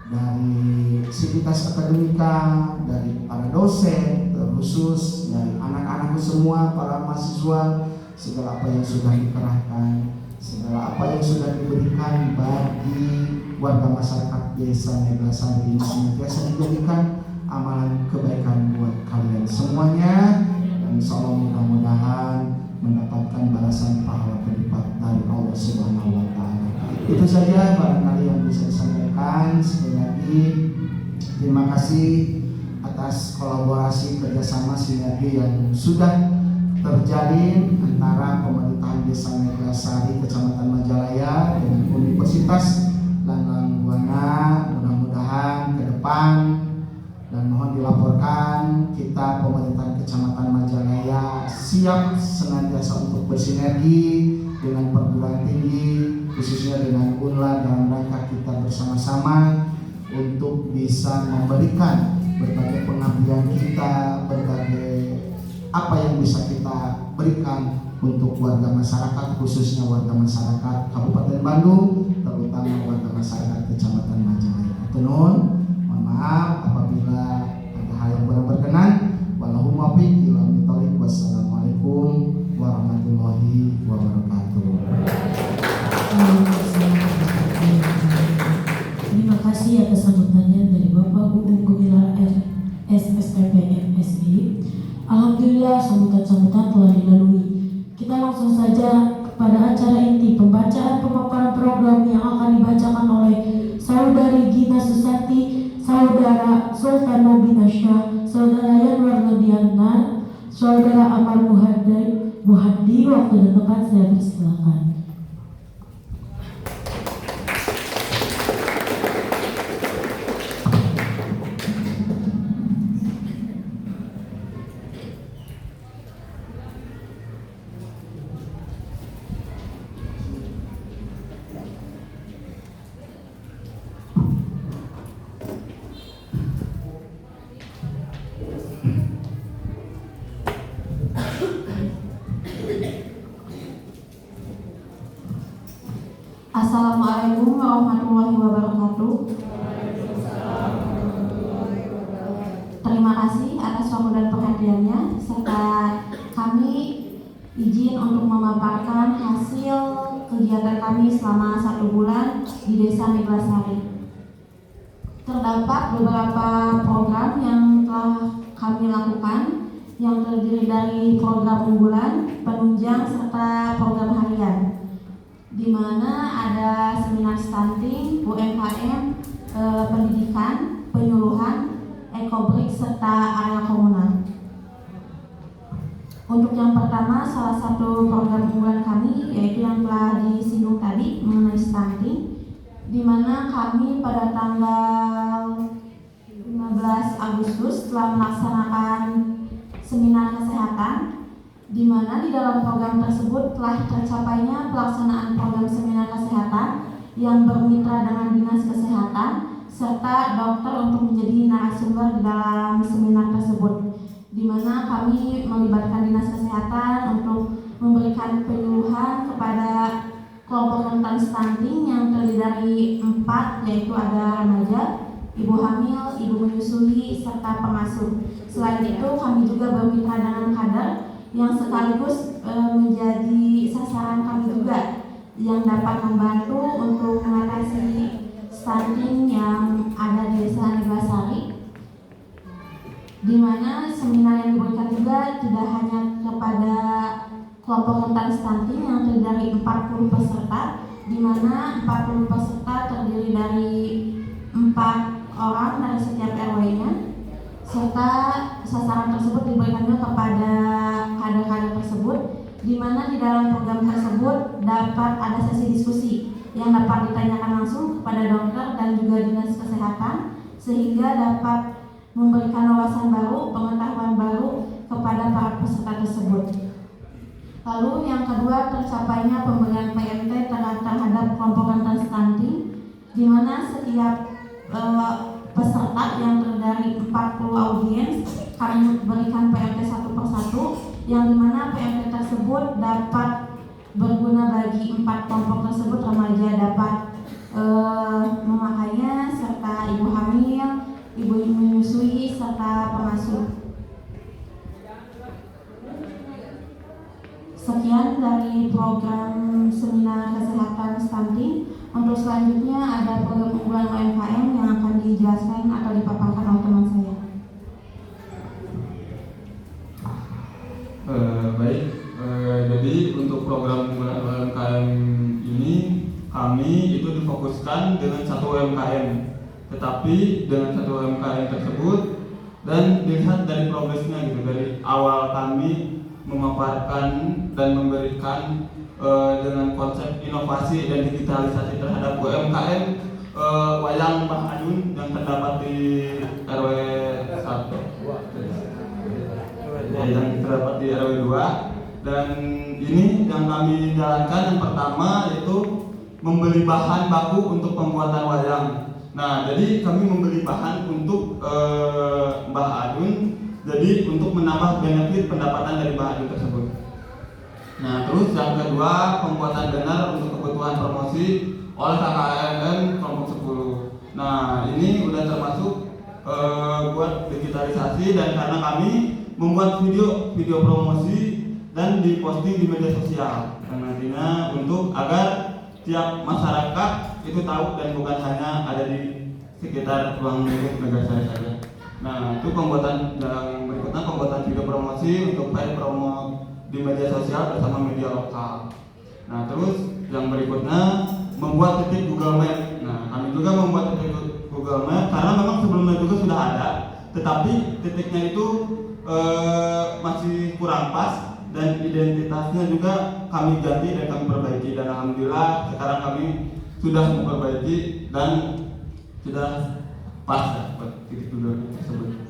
[SPEAKER 1] dari Sivitas Akademika, dari para dosen, terkhusus dari anak-anakku semua, para mahasiswa, segala apa yang sudah dikerahkan, segala apa yang sudah diberikan bagi warga masyarakat Desa Neglasari ini senantiasa dijadikan amalan kebaikan buat kalian semuanya, dan insya Allah mudah-mudahan mendapatkan balasan pahala berlipat dari Allah Subhanahu wa Ta'ala. Itu saja barangkali yang bisa disampaikan. Sekali lagi terima kasih atas kolaborasi kerjasama sinergi yang sudah terjalin antara pemerintahan Desa Neglasari Kecamatan Majalaya dengan Universitas Salam Buana. Mudah-mudahan ke depan, dan mohon dilaporkan, kita pemerintahan Kecamatan Majalaya siap senantiasa untuk bersinergi dengan perguruan tinggi, khususnya dengan UNLA, dalam rangka kita bersama-sama untuk bisa memberikan berbagai pengabdian kita, berbagai apa yang bisa kita berikan untuk warga masyarakat, khususnya warga masyarakat Kabupaten Bandung, terutama warga masyarakat Kecamatan Majalaya. Mohon maaf apabila ada hal yang kurang berkenan. Wallahu muwaffiq ila aqwamit. Wassalamualaikum warahmatullahi wabarakatuh.
[SPEAKER 2] Terima kasih atas sambutannya dari Bapak Gugum Gumilar SSTP MSI. Alhamdulillah, sambutan-sambutan telah dilalui. Kita langsung saja kepada acara inti, pembacaan pemaparan program yang akan dibacakan oleh Saudari Gina Susati, Saudara Sultan Nobinasya, Saudara Yanwar Nodiana, Saudara Amar Muhadi. Waktu dan tempat saya persilakan.
[SPEAKER 7] Assalamualaikum warahmatullahi wabarakatuh. Terima kasih atas waktu dan perhatiannya, serta kami izin untuk memaparkan hasil kegiatan kami selama 1 bulan di Desa Neglasari. Terdapat beberapa program yang telah kami lakukan, yang terdiri dari program unggulan, penunjang, serta program harian, di mana ada seminar stunting, UMKM, pendidikan, penyuluhan, ekobrik, serta area komunal. Untuk yang pertama, salah satu program unggulan kami yaitu yang telah disinggung tadi mengenai stunting, di mana kami pada tanggal 15 Agustus telah melaksanakan seminar kesehatan, di mana di dalam program tersebut telah tercapainya pelaksanaan program seminar kesehatan yang bermitra dengan Dinas Kesehatan serta dokter untuk menjadi narasumber di dalam seminar tersebut, di mana kami melibatkan Dinas Kesehatan untuk memberikan penyuluhan kepada kelompok rentan stunting yang terdiri dari 4, yaitu ada remaja, ibu hamil, ibu menyusui, serta pengasuh. Selain itu kami juga bermitra dengan kader yang sekaligus menjadi sasaran kami juga, yang dapat membantu untuk mengatasi stunting yang ada di Desa Neglasari, di mana seminar yang diberikan juga tidak hanya kepada kelompok rentan stunting yang terdiri dari 40 peserta, di mana 40 peserta terdiri dari 4 orang dari setiap RW-nya, serta sasaran tersebut diberikan juga kepada kader-kader tersebut, di mana di dalam program tersebut dapat ada sesi diskusi yang dapat ditanyakan langsung kepada dokter dan juga dinas kesehatan, sehingga dapat memberikan wawasan baru, pengetahuan baru kepada para peserta tersebut. Lalu yang kedua, tercapainya pemberian PMT terhadap kelompok rentan stunting, di mana setiap peserta yang terdiri dari 40 audiens kami berikan PMT satu persatu, yang dimana PMT tersebut dapat berguna bagi 4 kelompok tersebut. Remaja dapat memakainya, serta ibu hamil, ibu menyusui, serta pengasuh. Sekian dari program seminar kesehatan stunting. Untuk selanjutnya ada program unggulan UMKM yang akan dijelaskan atau dipaparkan oleh teman saya.
[SPEAKER 4] Baik, jadi untuk program UMKM ini kami itu difokuskan dengan satu UMKM, tetapi dengan satu UMKM tersebut dan dilihat dari progresnya gitu, dari awal kami memaparkan dan memberikan dengan konsep inovasi dan digitalisasi terhadap UMKM wayang Mbah Adun yang terdapat di RW 1 yang terdapat di RW 2, dan ini yang kami jalankan yang pertama yaitu membeli bahan baku untuk pembuatan wayang. Nah, jadi kami membeli bahan untuk Mbah Adun, jadi untuk menambah benefit pendapatan dari Mbah Adun tersebut. Nah, terus yang kedua, pembuatan banner untuk kebutuhan promosi oleh KKMM kelompok 10. Nah, ini udah termasuk buat digitalisasi, dan karena kami membuat video promosi dan diposting di media sosial, dan nantinya untuk agar tiap masyarakat itu tahu dan bukan hanya ada di sekitar ruang lingkup negara saya saja. Nah, itu pembuatan yang berikutnya, pembuatan video promosi untuk baik promo di media sosial bersama media lokal. Nah, terus yang berikutnya membuat titik Google Map. Nah, kami juga membuat titik Google Map karena memang sebelumnya juga sudah ada, tetapi titiknya itu masih kurang pas, dan identitasnya juga kami ganti dan kami perbaiki, dan alhamdulillah sekarang kami sudah memperbaiki dan sudah pas buat titik Google tersebut.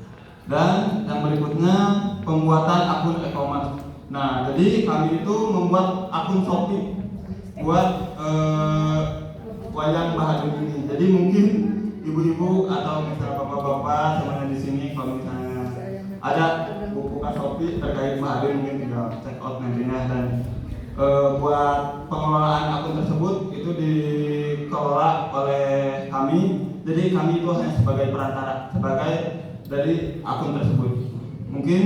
[SPEAKER 4] Dan yang berikutnya pembuatan akun e-commerce. Nah, jadi kami itu membuat akun Shopee buat wayang Mbah Adun ini. Jadi mungkin ibu-ibu atau misalnya bapak-bapak semuanya di sini, kalau misalnya ada buka Shopee terkait Mbah Adun, mungkin tinggal check out nantinya. Dan buat pengelolaan akun tersebut itu dikelola oleh kami. Jadi kami itu hanya sebagai perantara, sebagai dari akun tersebut. Mungkin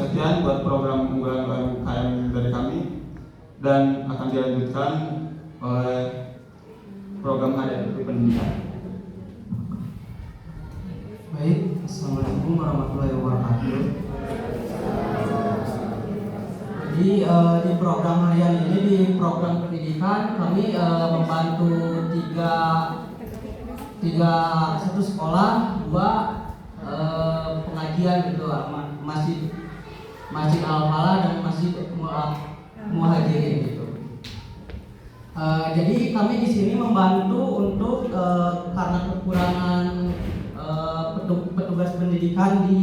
[SPEAKER 4] sekian buat program unggulan UMKM dari kami, dan akan dilanjutkan oleh program HDP pendidikan.
[SPEAKER 3] Baik, Assalamualaikum warahmatullahi wabarakatuh. Jadi di program harian ini, di program pendidikan kami membantu satu sekolah, 2 pengajian gitu, Masjid Al-Falah dan Masjid Muhajirin gitu. Jadi kami di sini membantu untuk karena kekurangan petugas pendidikan di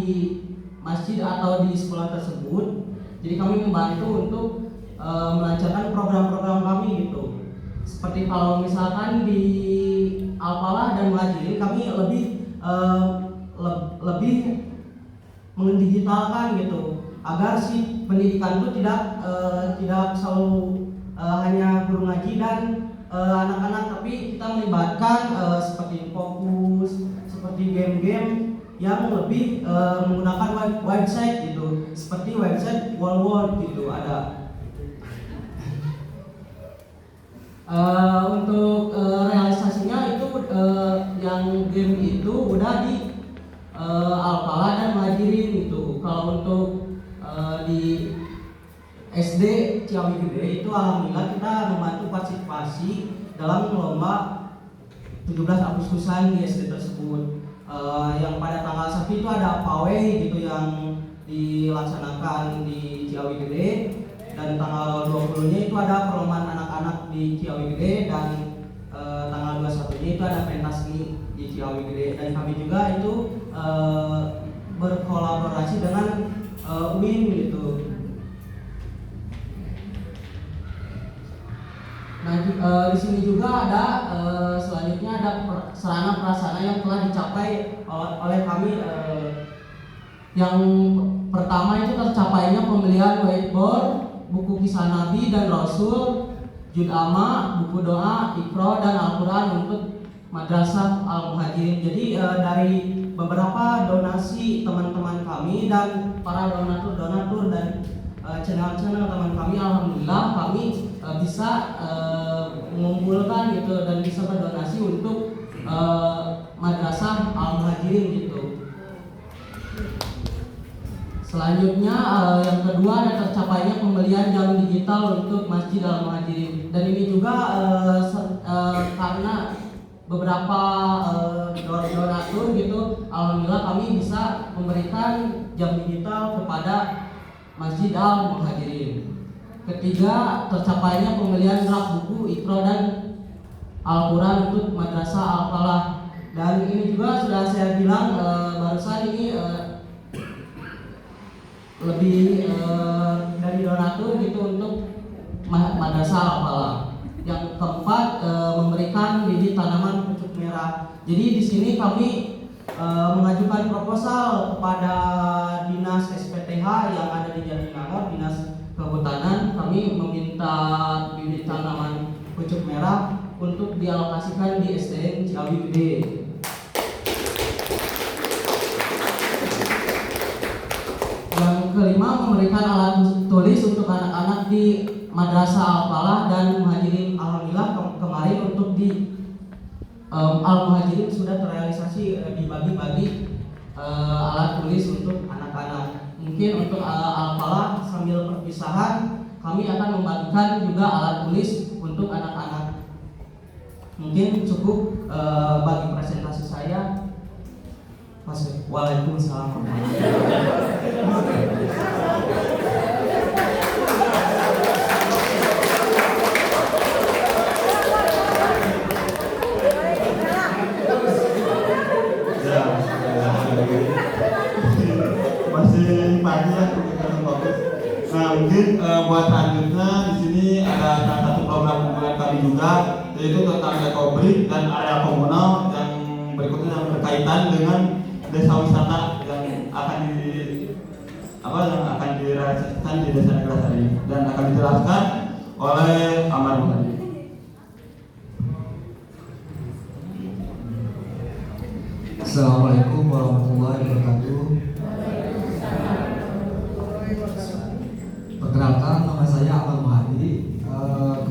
[SPEAKER 3] masjid atau di sekolah tersebut. Jadi kami membantu untuk melancarkan program-program kami gitu. Seperti kalau misalkan di Al-Falah dan Muhajirin kami lebih mendigitalkan gitu agar si pendidikan itu tidak selalu hanya guru ngaji dan anak-anak, tapi kita melibatkan seperti fokus, seperti game-game yang lebih menggunakan website gitu, seperti website World gitu ada. Untuk realisasinya itu yang game itu udah di Al-Falah dan Muhajirin itu. Kalau untuk di SD Ciawi Gede itu alhamdulillah kita membantu partisipasi dalam lomba 17 Agustusan di SD tersebut. Yang pada tanggal 1 itu ada pawai gitu yang dilaksanakan di Ciawi Gede, dan tanggal 20-nya itu ada perlombaan anak-anak di Ciawi Gede, dan tanggal 21-nya itu ada pentas seni di Ciawi Gede. Dan kami juga itu berkolaborasi dengan UIN gitu. Nah, di sini juga ada selanjutnya ada sarana prasarana yang telah dicapai oleh kami. Yang pertama itu tercapainya pembelian whiteboard, buku kisah Nabi dan Rasul, juz amma, buku doa, Iqra dan Al-Quran untuk Madrasah Al-Muhajirin. Jadi dari beberapa donasi teman-teman kami dan para donatur dan channel-channel teman kami, alhamdulillah kami bisa mengumpulkan gitu dan bisa berdonasi untuk Madrasah Al-Muhajirin gitu. Selanjutnya yang kedua ada tercapainya pembelian jam digital untuk Masjid Al-Muhajirin, dan ini juga karena beberapa donatur gitu, alhamdulillah kami bisa memberikan jam digital kepada Masjid Al-Muhajirin. Ketiga, tercapainya pembelian rak buku Iqra dan Al-Quran untuk Madrasah Al-Falah, dan ini juga sudah saya bilang barusan ini lebih dari donatur gitu untuk Madrasah Al-Falah. Yang keempat, memberikan bibit tanaman pucuk merah. Jadi di sini kami mengajukan proposal kepada Dinas SPTH yang ada di Jatinangor, Dinas Kehutanan. Kami meminta bibit tanaman pucuk merah untuk dialokasikan di SDN Ciawi Gede. Yang kelima, memberikan alat tulis untuk anak-anak di Madrasah Al-Falah dan Muhajirin. Alhamdulillah kemarin untuk di Al-Muhajirin sudah terrealisasi dibagi-bagi alat tulis untuk anak-anak. Mungkin untuk Al-Falah sambil perpisahan kami akan membagikan juga alat tulis untuk anak-anak. Mungkin cukup bagi presentasi saya. Waalaikumsalam.
[SPEAKER 4] Masih pagi ya, nah mungkin buat selanjutnya di sini ada salah satu program unggulan kami juga, yaitu tentang ekobrik dan area komunal yang berikutnya yang berkaitan dengan desa wisata yang akan direalisasikan di Desa Neglasari dan akan dijelaskan oleh Amar Muhammad.
[SPEAKER 8] Assalamualaikum warahmatullahi wabarakatuh. Perkenalkan, nama saya Ahmad Mahdi.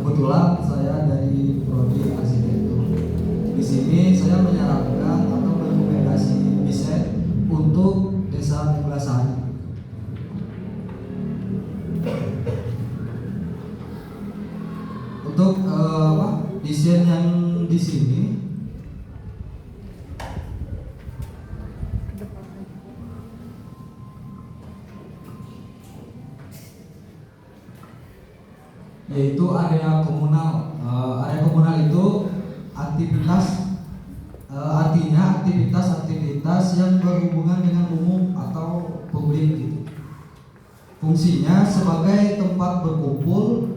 [SPEAKER 8] Kebetulan saya dari prodi arsitektur. Di sini saya menyarankan atau merekomendasi desain untuk Desa Neglasari. Untuk desain yang di sini yaitu area komunal. Area komunal itu aktivitas artinya aktivitas yang berhubungan dengan umum atau publik gitu. Fungsinya sebagai tempat berkumpul,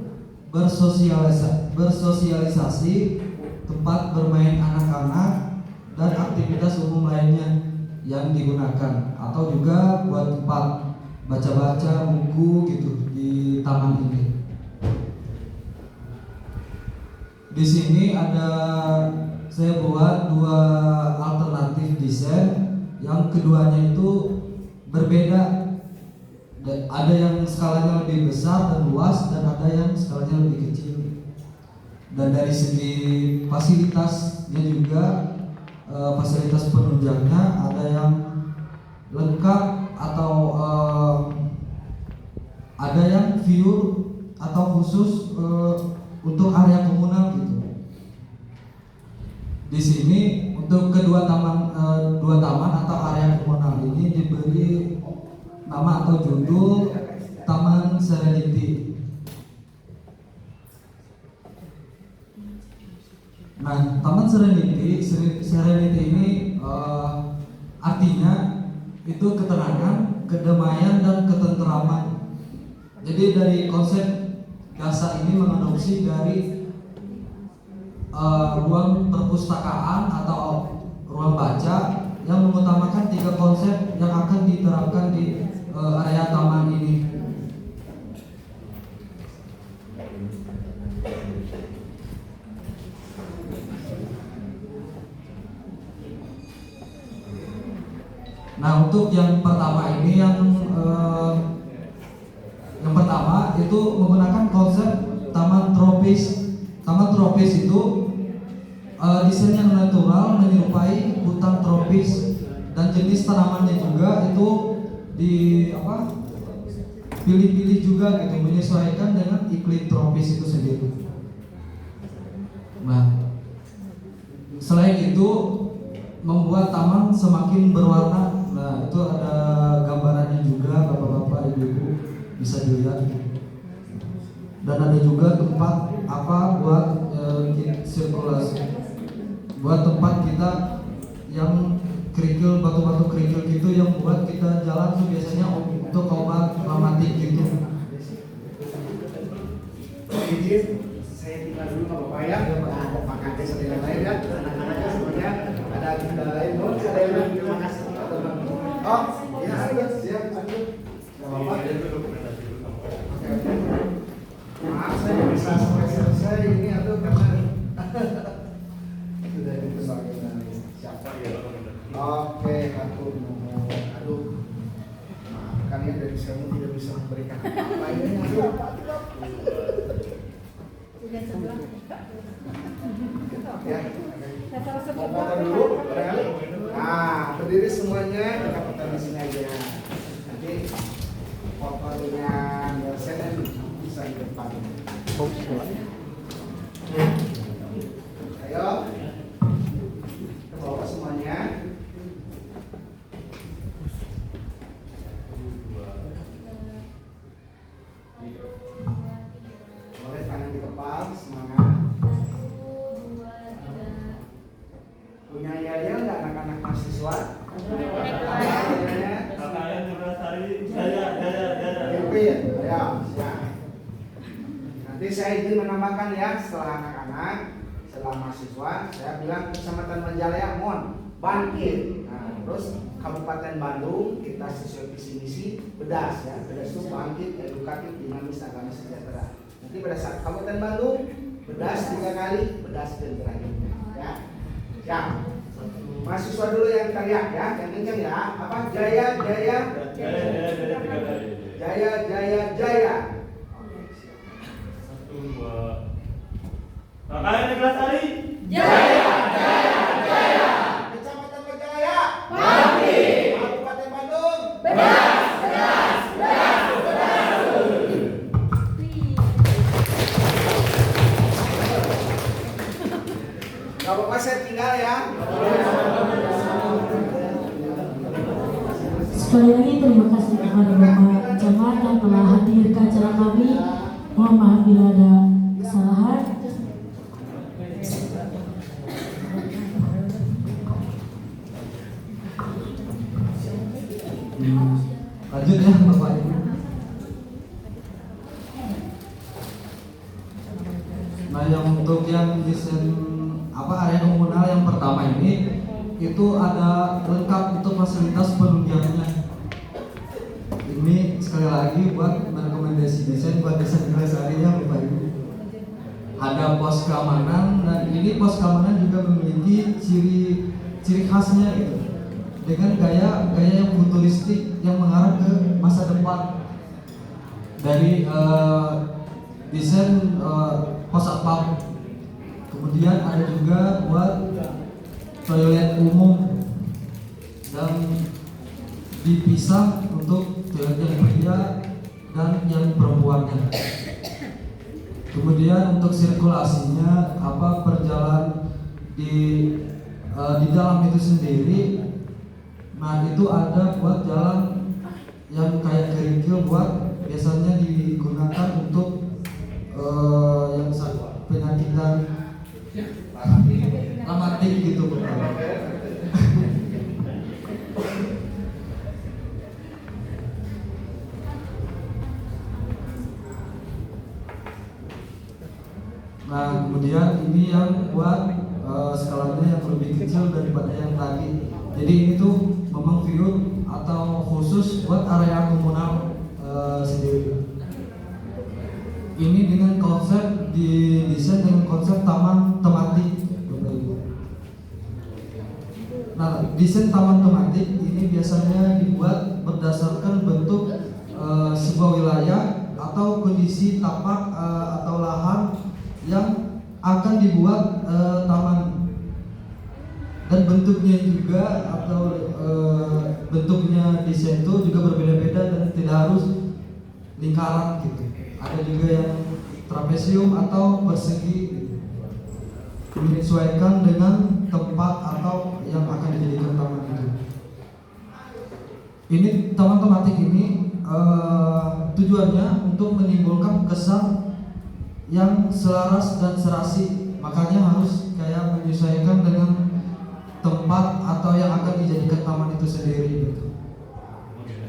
[SPEAKER 8] bersosialisasi, tempat bermain anak-anak dan aktivitas umum lainnya yang digunakan, atau juga buat tempat baca-baca buku gitu di taman ini. Di sini saya buat 2 alternatif desain, yang keduanya itu berbeda. Ada yang skalanya lebih besar dan luas, dan ada yang skalanya lebih kecil. Dan dari segi fasilitasnya juga, fasilitas penunjangnya ada yang lengkap atau ada yang view atau khusus untuk area komunal gitu. Di sini untuk kedua taman, 2 taman atau area komunal ini diberi nama atau judul Taman Serenity. Nah, Taman Serenity ini artinya itu ketenangan, kedamaian, dan ketenteraman. Jadi dari konsep dasar ini mengadopsi dari ruang perpustakaan atau ruang baca yang mengutamakan 3 konsep yang akan diterapkan di area taman ini. Nah, untuk yang pertama ini yang pertama itu menggunakan konsep taman tropis. Taman tropis itu desain yang natural menyerupai hutan tropis, dan jenis tanamannya juga itu pilih-pilih juga gitu, menyesuaikan dengan iklim tropis itu sendiri. Nah, selain itu membuat taman semakin berwarna. Nah, itu ada gambarannya juga, bapak-bapak, ibu-ibu bisa dilihat. Dan ada juga tempat buat sirkulasi, buat tempat kita yang kerikil, batu-batu kerikil gitu, yang buat kita jalan tuh biasanya untuk obat rematik gitu.
[SPEAKER 1] Izin, saya tinggal dulu sama bapak ya. Ada makan desa dengan lain ya. Anak-anaknya semuanya ada agenda lain. Ada yang lain, terima kasih. Oh, ya siap. Maaf, saya bisa sampai selesai ini atau karena sudah ditebakkan siapa ya? Oke, atur nomor. Aduh, maaf kalian dari saya tidak bisa memberikan apa ini. Aduh. Ya, foto dulu, barangkali. Nah, berdiri semuanya, kita foto di sini aja. Nanti fotonya dosen bisa di depan. Ayo, ke bawah semuanya. Boleh tangan di kepala, semangat. Punya yaya nggak anak-anak mahasiswa?
[SPEAKER 4] Kakaknya juga tadi saya.
[SPEAKER 1] Ya, siap. Nanti saya izin menambahkan ya, setelah anak-anak, setelah mahasiswa, saya bilang Kecamatan Majalaya mohon bangkit. Nah, terus Kabupaten Bandung kita sesuai visi misi bedas ya, bedas itu bangkit, edukatif, dinamis, agama sejahtera. Nanti pada saat Kabupaten Bandung bedas 3 kali, bedas dan terakhir ya. Ya, mahasiswa dulu yang teriak ya, yang kencang ya. Apa? Jaya, jaya, jaya, jaya, jaya.
[SPEAKER 4] Kakaknya Niklas Ari.
[SPEAKER 1] Jaya, jaya, jaya. Kecamatan Majalaya. Bangkit. Kabupaten Bandung. Bedas, bedas, bedas, bedas. Gak apa-apa, saya tinggal ya.
[SPEAKER 2] Sekali lagi terima kasih kepada Bapak Camat yang telah hadir ke acara kami. Mohon maaf bila ada kesalahan.
[SPEAKER 8] Lanjut ya Bapak Ibu. Nah, yang untuk yang desain area komunal yang pertama ini itu ada lengkap untuk fasilitas penunjangnya. ini sekali lagi buat merekomendasi desain buat desain Neglasarinya Bapak Ibu. Ada pos keamanan, dan ini pos keamanan juga memiliki ciri khasnya gitu, dengan gaya yang futuristik yang mengarah ke masa depan. Dari desain pos satpam, kemudian ada juga buat toilet umum dan dipisah untuk toilet yang pria dan yang perempuannya. Kemudian untuk sirkulasinya, perjalanan di dalam itu sendiri, nah itu ada buat jalan yang kayak kerikil buat biasanya digunakan untuk yang penyakitan rematik gitu. Nah, kemudian ini yang buat skalanya yang lebih kecil daripada yang tadi. Jadi ini tuh memang view atau khusus buat area komunal sendiri. Ini dengan konsep didesain dengan konsep taman tematik. Nah, desain taman tematik ini biasanya dibuat berdasarkan bentuk sebuah wilayah atau kondisi tapak atau lahan yang akan dibuat taman, dan bentuknya juga atau bentuknya desain itu juga berbeda-beda dan tidak harus lingkaran gitu. Ada juga yang trapesium atau persegi gitu. Menyesuaikan dengan tempat atau yang akan dijadikan taman itu. Ini taman tematik ini tujuannya untuk menimbulkan kesan yang selaras dan serasi, makanya harus kayak menyesuaikan dengan tempat atau yang akan dijadikan taman itu sendiri gitu.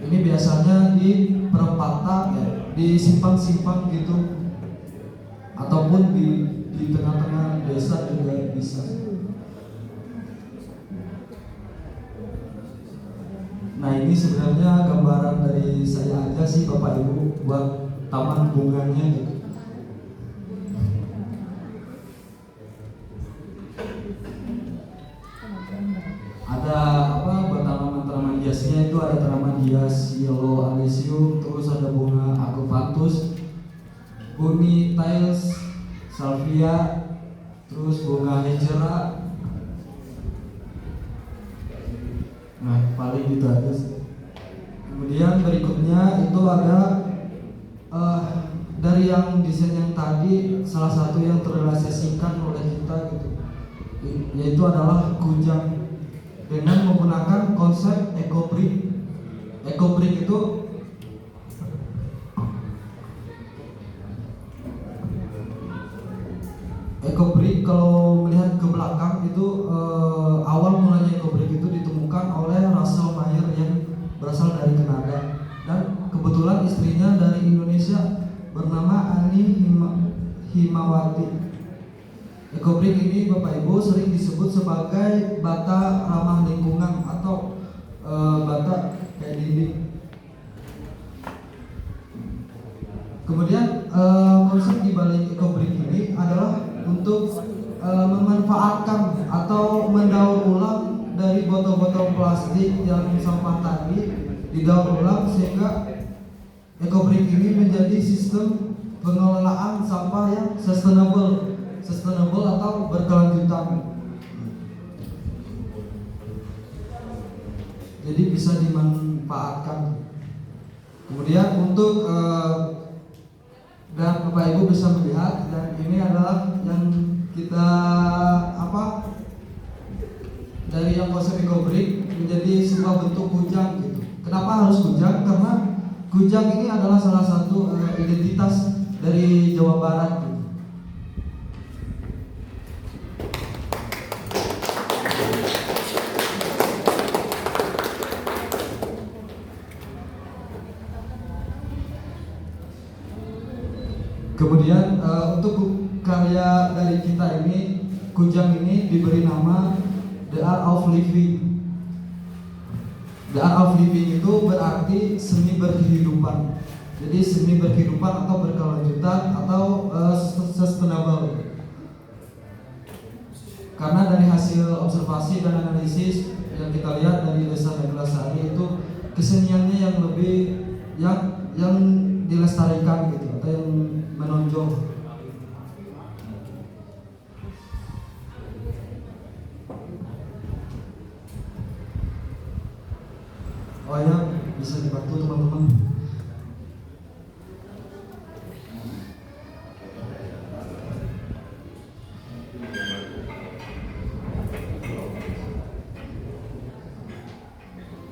[SPEAKER 8] Ini biasanya di perempatan ya, di simpang-simpang gitu, ataupun di tengah-tengah desa juga bisa. Nah, ini sebenarnya gambaran dari saya aja sih Bapak Ibu buat taman bunganya gitu. Ada buat tanaman-tanaman hiasnya itu ada tanaman hias Yellow Alesium, terus ada bunga Agapanthus, Buni Tiles, Salvia, terus bunga Hejera. Nah, paling gitu aja sih. Kemudian berikutnya itu ada dari yang desain yang tadi, salah satu yang terrealisasikan oleh kita gitu, yaitu adalah kujang dengan menggunakan konsep eco-brick. Eco-brick itu kalau melihat ke belakang itu awal mulanya eco-brick itu ditemukan oleh Russell Meyer yang berasal dari Kanada, dan kebetulan istrinya dari Indonesia bernama Ani Himawati. Eco-brick ini Bapak Ibu sering disebut sebagai bata ramah lingkungan atau bata kayak dinding. Kemudian konsep di balik eco-brick ini adalah untuk memanfaatkan atau mendaur ulang dari botol-botol plastik yang sampah tadi, didaur ulang sehingga eco-brick ini menjadi sistem pengelolaan sampah yang sustainable atau berkelanjutan. Jadi bisa dimanfaatkan. Kemudian untuk dan Bapak Ibu bisa melihat, dan ini adalah yang kita dari yang konsep eco-brick menjadi sebuah bentuk kujang gitu. Kenapa harus kujang? Karena kujang ini adalah salah satu identitas dari Jawa Barat gitu. Kemudian untuk karya dari kita ini, kujang ini diberi nama The Art of Living. The art of living itu berarti seni berkehidupan. Jadi seni berkehidupan atau berkelanjutan atau sustainable. Karena dari hasil observasi dan analisis yang kita lihat dari Desa Neglasari itu keseniannya yang lebih yang dilestarikan gitu atau yang menonjol. Oh ya, bisa dibantu teman-teman.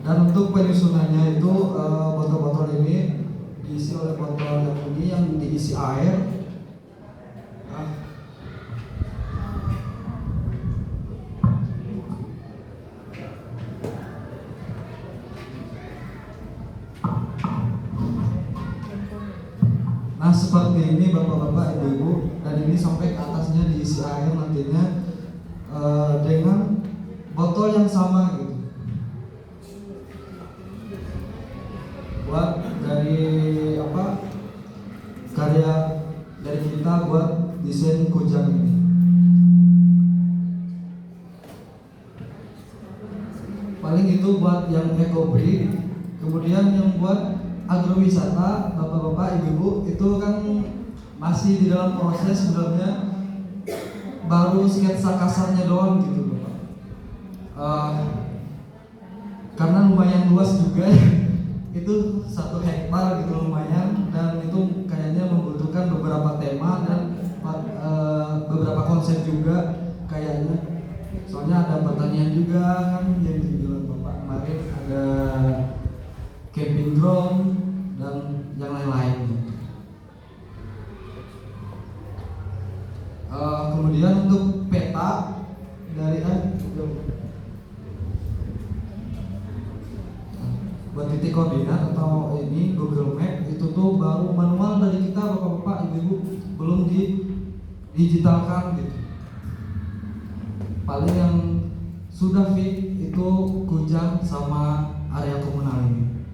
[SPEAKER 8] Dan untuk penyusunannya itu botol-botol ini diisi oleh botol yang ini yang diisi air. Nah seperti ini bapak-bapak, ibu-ibu, dan ini sampai ke atasnya diisi air nantinya dengan botol yang sama gitu. Buat dari karya dari kita buat desain kujang ini. Paling itu buat yang eco-breed. Kemudian yang buat agrowisata, bapak-bapak, ibu-ibu, itu kan masih di dalam proses, sebenarnya baru sketsa kasarnya doang gitu bapak. Karena lumayan luas juga, itu 1 hektar gitu lumayan, dan itu kayaknya membutuhkan beberapa tema dan beberapa konsep juga kayaknya. Soalnya ada pertanian juga kan yang dibilang bapak kemarin, ada camping ground dan yang lain-lain. Kemudian untuk peta dari buat titik koordinat atau ini Google Map itu tuh baru manual dari kita bapak-bapak, ibu-ibu, belum digitalkan gitu. Paling yang sudah fit itu kujang sama area komunal ini.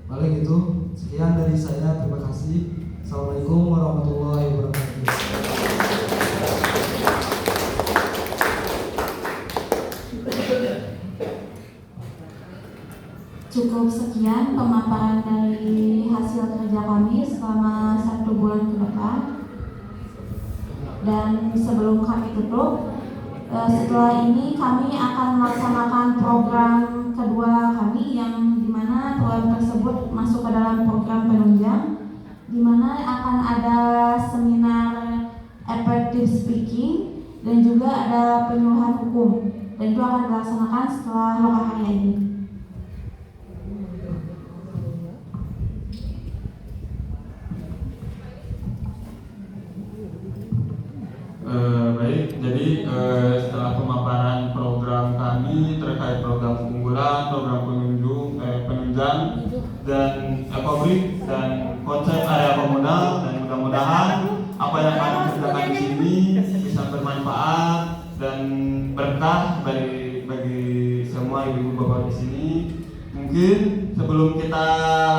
[SPEAKER 8] Paling itu, sekian dari saya, terima kasih. Assalamualaikum warahmatullahi wabarakatuh.
[SPEAKER 7] Cukup sekian pemaparan dari hasil kerja kami selama 1 bulan ke depan. Dan sebelum kami tutup, setelah ini kami akan melaksanakan program kedua kami, yang dimana program tersebut masuk ke dalam program penunjang, dimana akan ada seminar effective speaking dan juga ada penyuluhan hukum, dan itu akan dilaksanakan setelah lokasi ini.
[SPEAKER 4] Baik, jadi setelah pemaparan program kami terkait program unggulan, program penunjang dan ekobrik dan konsep area komunal, dan mudah-mudahan apa yang kami kerjakan di sini bisa bermanfaat dan berkah bagi semua ibu bapak di sini. Mungkin sebelum kita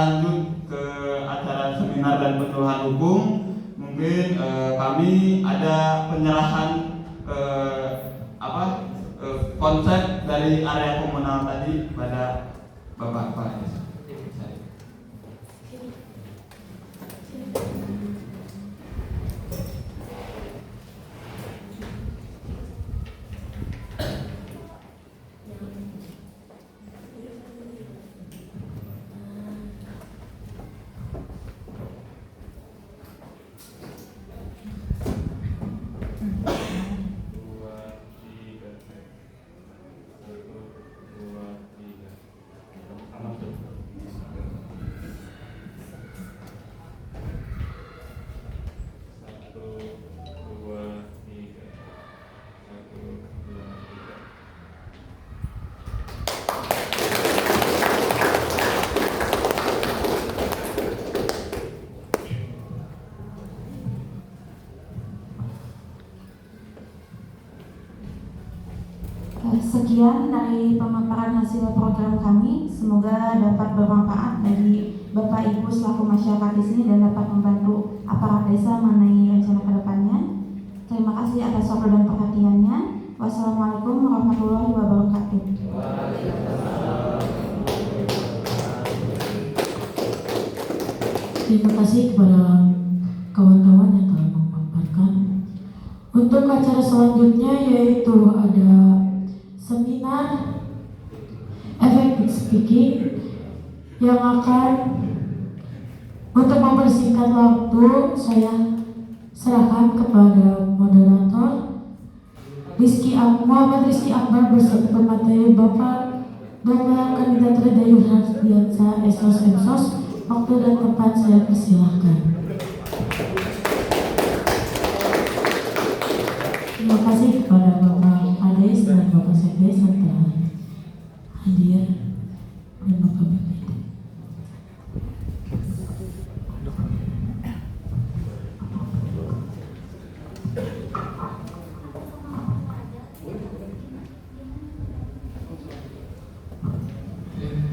[SPEAKER 4] lanjut ke acara seminar dan penyuluhan hukum, mungkin kami ada penyerahan konsep dari area komunal tadi pada bapak-bapak.
[SPEAKER 7] sekian dari pemaparan hasil program kami. Semoga dapat bermanfaat bagi Bapak Ibu selaku masyarakat di sini dan dapat membantu aparat desa mengenai rencana ke depannya. Terima kasih atas waktu dan perhatiannya. Wassalamualaikum warahmatullahi wabarakatuh.
[SPEAKER 2] Terima kasih kepada kawan-kawan yang telah memaparkan. Untuk acara selanjutnya yaitu ada seminar effective speaking yang akan, untuk mempersingkat waktu, saya serahkan kepada moderator Muhammad Rizky Akbar beserta pemateri Bapak Dr. Kandidat Redayur Hardiansa Esos Emsos. Waktu dan tempat saya persilahkan. Terima kasih kepada Bapak Ades dan Bapak Sekdes yang telah hadir dan Bapak BPT.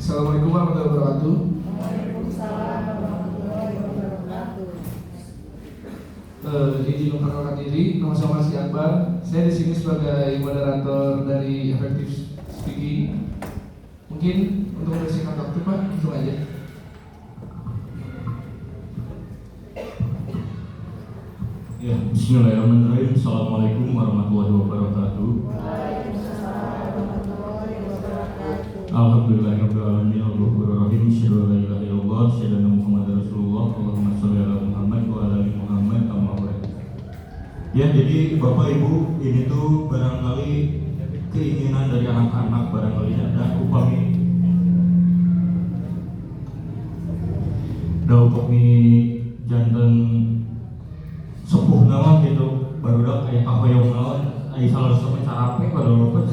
[SPEAKER 1] Assalamualaikum warahmatullahi wabarakatuh. Izin memperkenalkan diri, nama saya Rizky Akbar. Saya di sini sebagai moderator dari Effective Speaking. Mungkin untuk membersihkan waktu Pak, langsung aja.
[SPEAKER 5] Ya, bismillahirrahmanirrahim. Assalamualaikum warahmatullahi wabarakatuh. Alhamdulillahirabbil alamin, Ar-Rahmanir-Rahim, asyhadu an la ilaha illallah, asyhadu anna Muhammadar Rasulullah, Allahumma shalli ala Muhammad wa ala ali Muhammad kama barakta. Ya, jadi Bapak Ibu, ini tuh barangkali keinginan dari anak-anak, barangkali ada upami janten sepuh nama gitu, baru dah kayak kahoyong naon, ai salah satu carape baru apa.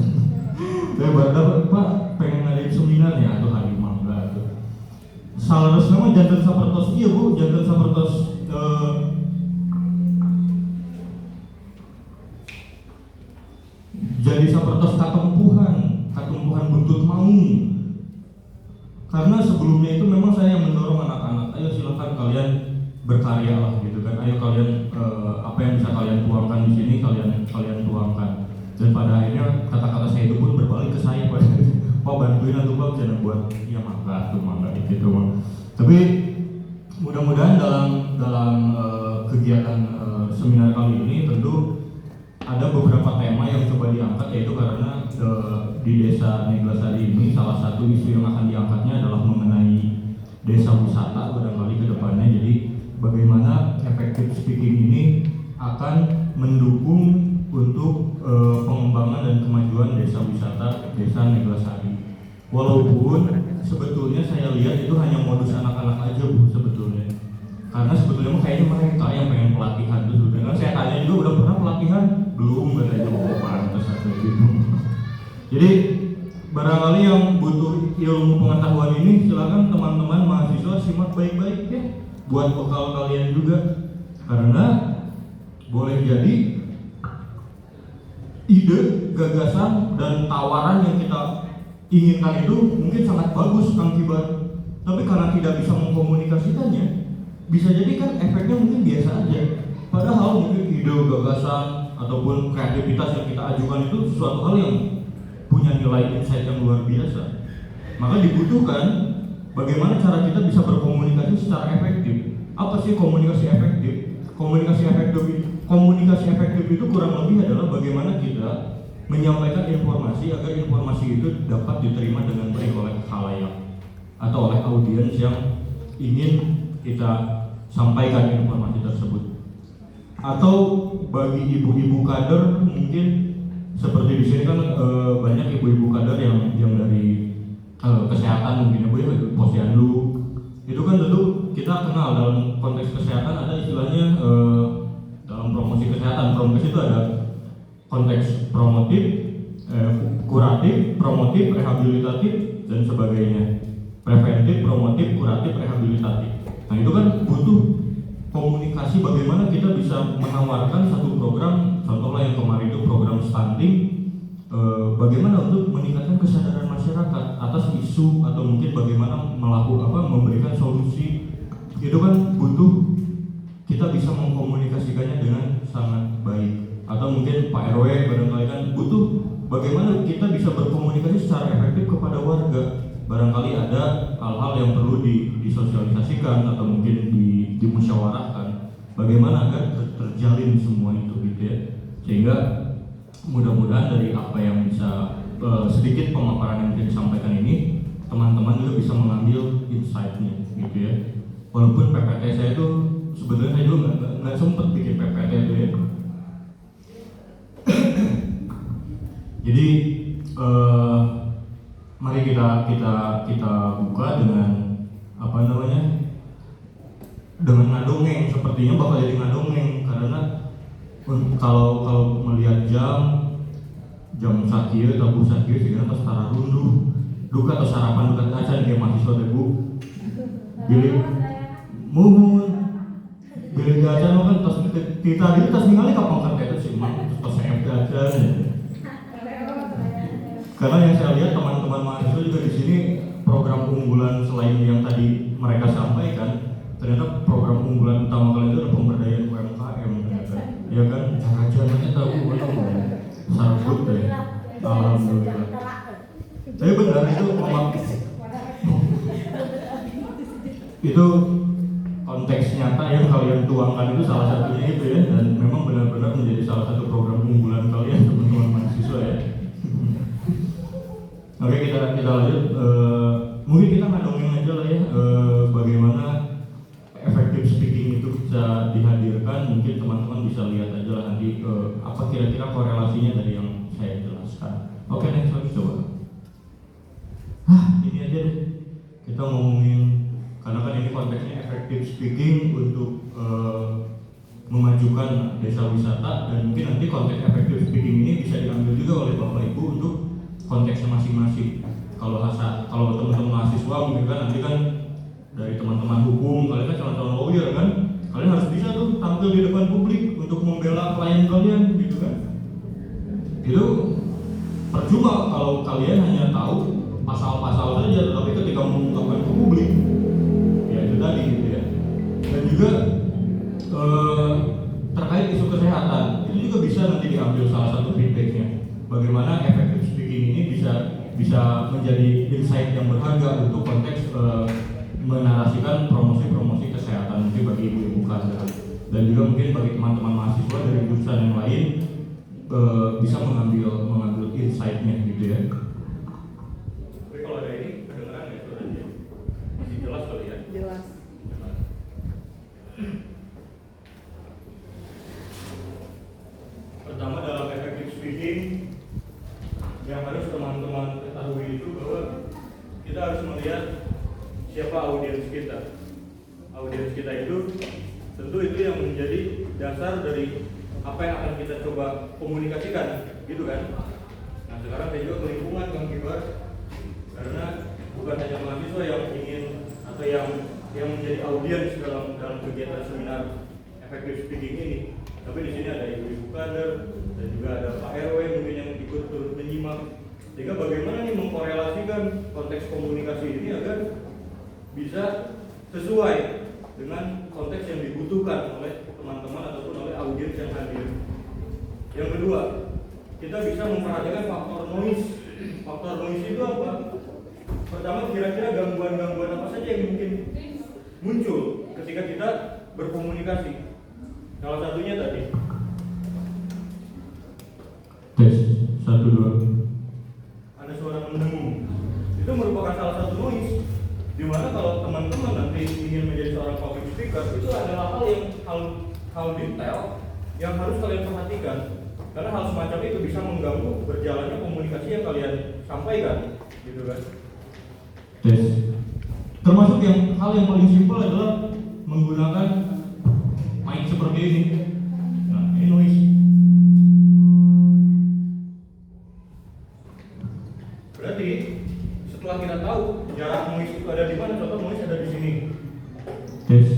[SPEAKER 5] Saya baru Pak pengen ngadain seminar ya atau hari mangga tuh. Salah nama janten sapertos iya Bu, janten sapertos jadi sapertos katempuhan buntut maung. Karena sebelumnya itu memang saya yang mendorong anak-anak, ayo silakan kalian berkarya lah gitu kan, ayo kalian apa yang bisa kalian tuangkan di sini kalian tuangkan. Dan pada akhirnya kata-kata saya itu pun berbalik ke saya, Pak bantuin atau Pak jangan buat ya mangga gitu Pak. Tapi mudah-mudahan dalam kegiatan seminar kali ini tentu ada beberapa tema yang coba diangkat, yaitu karena di desa Neglasari ini salah satu isu yang akan diangkatnya adalah mengenai desa wisata barangkali ke depannya. Jadi bagaimana effective speaking ini akan mendukung untuk pengembangan dan kemajuan desa wisata desa Neglasari. Walaupun sebetulnya saya lihat itu hanya modus anak-anak aja Bu sebetulnya. Karena sebetulnya kayaknya mereka yang pengen pelatihan tuh. Dengan saya tanya juga udah pernah pelatihan? Belum, katanya pantas atau gitu. Jadi barangkali yang butuh ilmu pengetahuan ini silakan teman-teman mahasiswa simak baik-baik ya, buat bekal kalian juga. Karena boleh jadi ide, gagasan, dan tawaran yang kita inginkan itu mungkin sangat bagus Kang Kibar, tapi karena tidak bisa mengkomunikasikannya, bisa jadi kan efeknya mungkin biasa aja. Padahal mungkin ide, gagasan, ataupun kreativitas yang kita ajukan itu sesuatu hal yang punya nilai insight yang luar biasa. Maka dibutuhkan bagaimana cara kita bisa berkomunikasi secara efektif. Apa sih komunikasi efektif? Komunikasi efektif itu kurang lebih adalah bagaimana kita menyampaikan informasi agar informasi itu dapat diterima dengan baik oleh khalayak atau oleh audiens yang ingin kita sampaikan informasi tersebut. Atau bagi ibu-ibu kader mungkin seperti di sini kan banyak ibu-ibu kader yang dari kesehatan mungkin Bu ya, posyandu. Itu kan tentu kita kenal dalam konteks kesehatan ada istilahnya dalam promosi kesehatan. Promosi itu ada konteks promotif, kuratif, promotif, rehabilitatif dan sebagainya. Preventif, promotif, kuratif, rehabilitatif. Nah itu kan butuh komunikasi bagaimana kita bisa menawarkan satu program, contohnya yang kemarin itu program stunting bagaimana untuk meningkatkan kesadaran masyarakat atas isu atau mungkin bagaimana memberikan solusi. Itu kan butuh kita bisa mengkomunikasikannya dengan sangat baik, atau mungkin Pak RW barangkali kan butuh bagaimana kita bisa berkomunikasi secara efektif kepada warga. Barangkali ada hal-hal yang perlu disosialisasikan atau mungkin dimusyawarahkan bagaimana agar terjalin semua itu gitu ya, sehingga mudah-mudahan dari apa yang bisa sedikit pemaparan yang bisa disampaikan ini teman-teman juga bisa mengambil insight-nya gitu ya. Walaupun PPT saya itu sebetulnya saya juga nggak sempat bikin PPT itu ya. Jadi mari kita buka dengan dengan ngadongeng. Sepertinya bakal jadi ngadongeng karena kalau melihat jam sakit atau sakit sehingga pas tara runduh duka atau sarapan duka kaca kayak mahasiswa teh Bu bilik muhun bilik kaca kan tas kita itu tas ningali kapang kerja itu sih mah tas saya aja. Karena yang saya lihat teman-teman mahasiswa juga di sini program unggulan selain yang tadi mereka sampaikan, ternyata program unggulan utama kalian itu adalah pemberdayaan UMKM ternyata. Ya kan, cara-caranya tahu sarbut deh. Alhamdulillah. Tapi benar itu konteks nyata yang kalian tuangkan itu salah satunya itu ya, dan memang benar-benar menjadi salah satu program unggulan kalian teman-teman mahasiswa ya. Oke, kita lanjut. Mungkin kita ngadongin aja lah ya, bagaimana effective speaking itu bisa dihadirkan. Mungkin teman-teman bisa lihat aja lah nanti apa kira-kira korelasinya dari yang saya jelaskan. Oke, next lagi coba. Ini aja deh. Kita ngomongin, karena kan ini konteksnya effective speaking untuk memajukan desa wisata, dan mungkin nanti konteks effective speaking ini bisa diambil juga oleh Bapak Ibu untuk konteksnya masing-masing. Kalau teman-teman mahasiswa mungkin kan nanti kan dari teman-teman hukum, kalian kan calon-calon lawyer kan, kalian harus bisa tuh tampil di depan publik untuk membela klien kalian gitu kan. Itu percuma kalau kalian hanya tahu pasal-pasal saja, tapi ketika mengungkapkan ke publik ya itu tadi gitu ya. Dan juga terkait isu kesehatan itu juga bisa nanti diambil salah satu feedbacknya, bagaimana effective speaking ini bisa menjadi insight yang berharga untuk konteks menarasikan promosi kesehatan mungkin bagi ibu-ibu kader, dan juga mungkin bagi teman-teman mahasiswa dari jurusan yang lain bisa mengambil insight-nya gitu ya. Tapi kalau ada ini kedengeran ya suaranya? Masih jelas kali ya? Jelas. Pertama, dalam effective speaking yang harus teman-teman ketahui itu bahwa kita harus melihat siapa audiens kita. Audiens kita itu tentu itu yang menjadi dasar dari apa yang akan kita coba komunikasikan, gitu kan? Nah, sekarang saya juga ke lingkungan Kang Kibar, karena bukan hanya mahasiswa yang ingin atau yang menjadi audiens dalam kegiatan seminar effective speaking ini, tapi di sini ada ibu-ibu kader dan juga ada Pak RW mungkin yang ikut turut menyimak, sehingga bagaimana nih mengkorelasikan konteks komunikasi ini agar bisa sesuai dengan konteks yang dibutuhkan oleh teman-teman ataupun oleh audiens yang hadir. Yang kedua, kita bisa memperhatikan faktor noise. Faktor noise itu apa? Pertama, kira-kira gangguan-gangguan apa saja yang mungkin muncul ketika kita berkomunikasi. Salah satunya tadi tes 1 2 ada suara mendengung. Itu merupakan salah satu noise, dimana kalau teman-teman nanti ingin menjadi seorang public speaker, itu adalah hal detail yang harus kalian perhatikan, karena hal semacam itu bisa mengganggu berjalannya komunikasi yang kalian sampaikan, gitu kan? Tes. Termasuk hal yang paling simpel adalah menggunakan mic seperti ini. Nah, ini noise. Berarti setelah kita tahu jarak noise itu ada di mana, contoh noise ada di sini. Tes.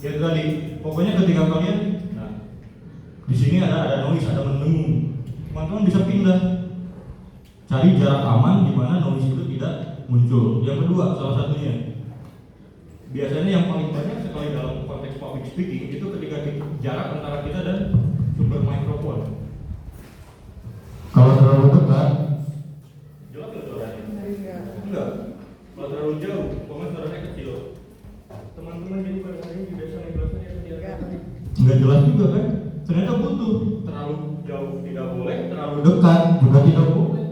[SPEAKER 5] Ya tadi, pokoknya ketika kalian, nah, di sini ada noise, ada mendengung. teman-teman bisa pindah, cari jarak aman di mana noise itu tidak muncul. Yang kedua, salah satunya, biasanya yang paling banyak sekali dalam konteks public speaking itu ketika jarak antara kita dan sumber mikrofon. Kalau terlalu dekat, jelas nggak suaranya? Enggak. Kalau terlalu jauh, pokoknya suaranya kecil. Teman-teman jadi pada hari ini biasa ngejelasnya kecil. Nggak jelas juga kan? Ternyata butuh. Terlalu jauh tidak boleh, terlalu dekat juga tidak boleh.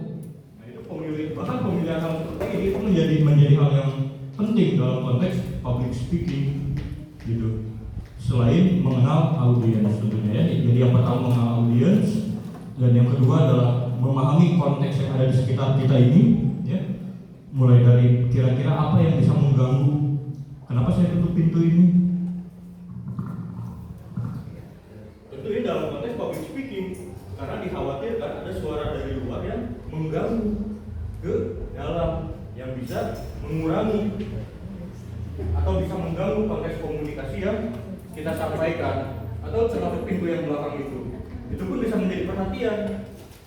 [SPEAKER 5] Nah itu pemilihan hal seperti ini itu menjadi hal yang penting dalam konteks public speaking gitu. Selain mengenal audiens tentunya ya. Jadi yang pertama mengenal audiens, dan yang kedua adalah memahami konteks yang ada di sekitar kita ini ya. Mulai dari kira-kira apa yang bisa mengganggu, kenapa saya tutup pintu ini. Tentu ini dalam konteks public speaking, karena dikhawatirkan ada suara dari luar yang mengganggu ke dalam, yang bisa mengurangi atau bisa mengganggu konteks komunikasi yang kita sampaikan, atau termasuk pintu yang belakang itu pun bisa menjadi perhatian.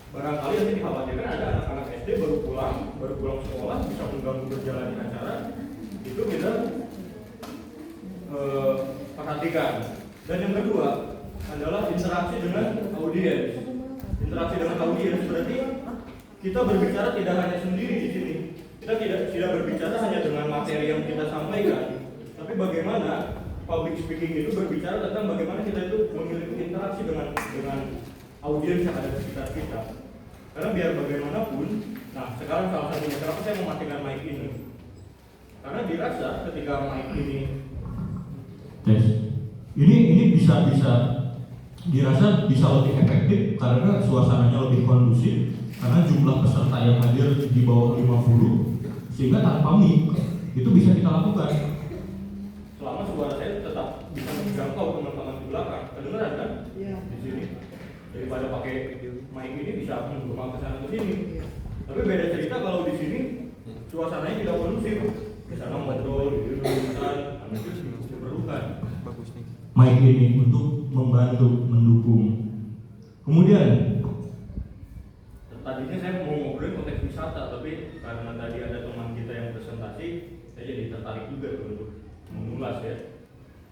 [SPEAKER 5] Barangkali nanti dikhawatirkan ada anak-anak SD baru pulang sekolah, bisa mengganggu berjalannya acara, itu kita perhatikan. Dan yang kedua adalah interaksi dengan audiens. Interaksi dengan audiens berarti kita berbicara tidak hanya sendiri di sini. Kita tidak berbicara hanya dengan materi yang kita sampaikan, tapi bagaimana public speaking itu berbicara tentang bagaimana kita itu memiliki interaksi dengan audiens yang ada di sekitar kita. Karena biar bagaimanapun, nah sekarang salah satunya kenapa saya mematikan mic ini? Karena dirasa ketika mic ini tes, ini bisa dirasa bisa lebih efektif karena suasananya lebih kondusif, karena jumlah peserta yang hadir di bawah 50, sehingga tanpa mic itu bisa kita lakukan. Selama suara saya tetap bisa menjangkau teman-teman di belakang, kedengeran kan? Iya. Di sini. Daripada pakai mic ini bisa menggema ke sana ke sini. Tapi beda cerita kalau di sini suasananya tidak kondusif. Di sana ngobrol, di sana, itu diperlukan. Mic ini untuk membantu, mendukung. Kemudian tadinya saya mau ngobrolin konteks wisata, tapi karena tadi ada teman kita yang presentasi, saya jadi tertarik juga untuk mengulas ya.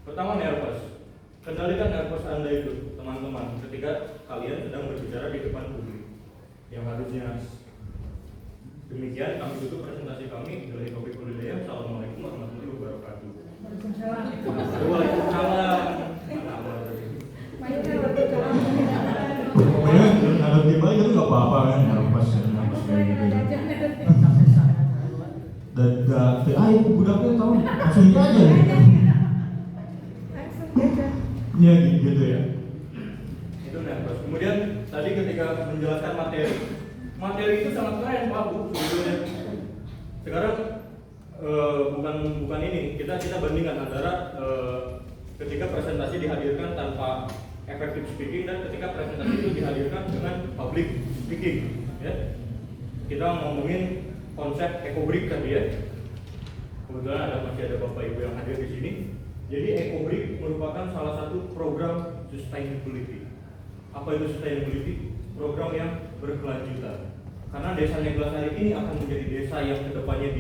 [SPEAKER 5] Pertama, nervous. Kendalikan nervous Anda itu, teman-teman, ketika kalian sedang berbicara di depan publik yang harusnya. Demikian kami tutup presentasi kami dari Topik Budaya. Assalamualaikum warahmatullahi wabarakatuh. Waalaikumsalam. Pokoknya ada di balik itu nggak apa-apa kan, nervous kayak gitu. Ayo budaknya tahu langsung aja gitu. Ya gitu ya. Itu nervous. Kemudian tadi ketika menjelaskan materi itu sangat keren Pak Bu sebetulnya. Sekarang bukan ini, kita bandingkan antara ketika presentasi dihadirkan tanpa effective speaking dan ketika presentasi itu dihadirkan dengan public speaking ya. Kita ngomongin konsep EcoBrick tadi ya. Kebetulan masih ada Bapak Ibu yang hadir di sini. Jadi EcoBrick merupakan salah satu program sustainability. Apa itu sustainability? Program yang berkelanjutan. Karena Desa Neglasari ini akan menjadi desa yang kedepannya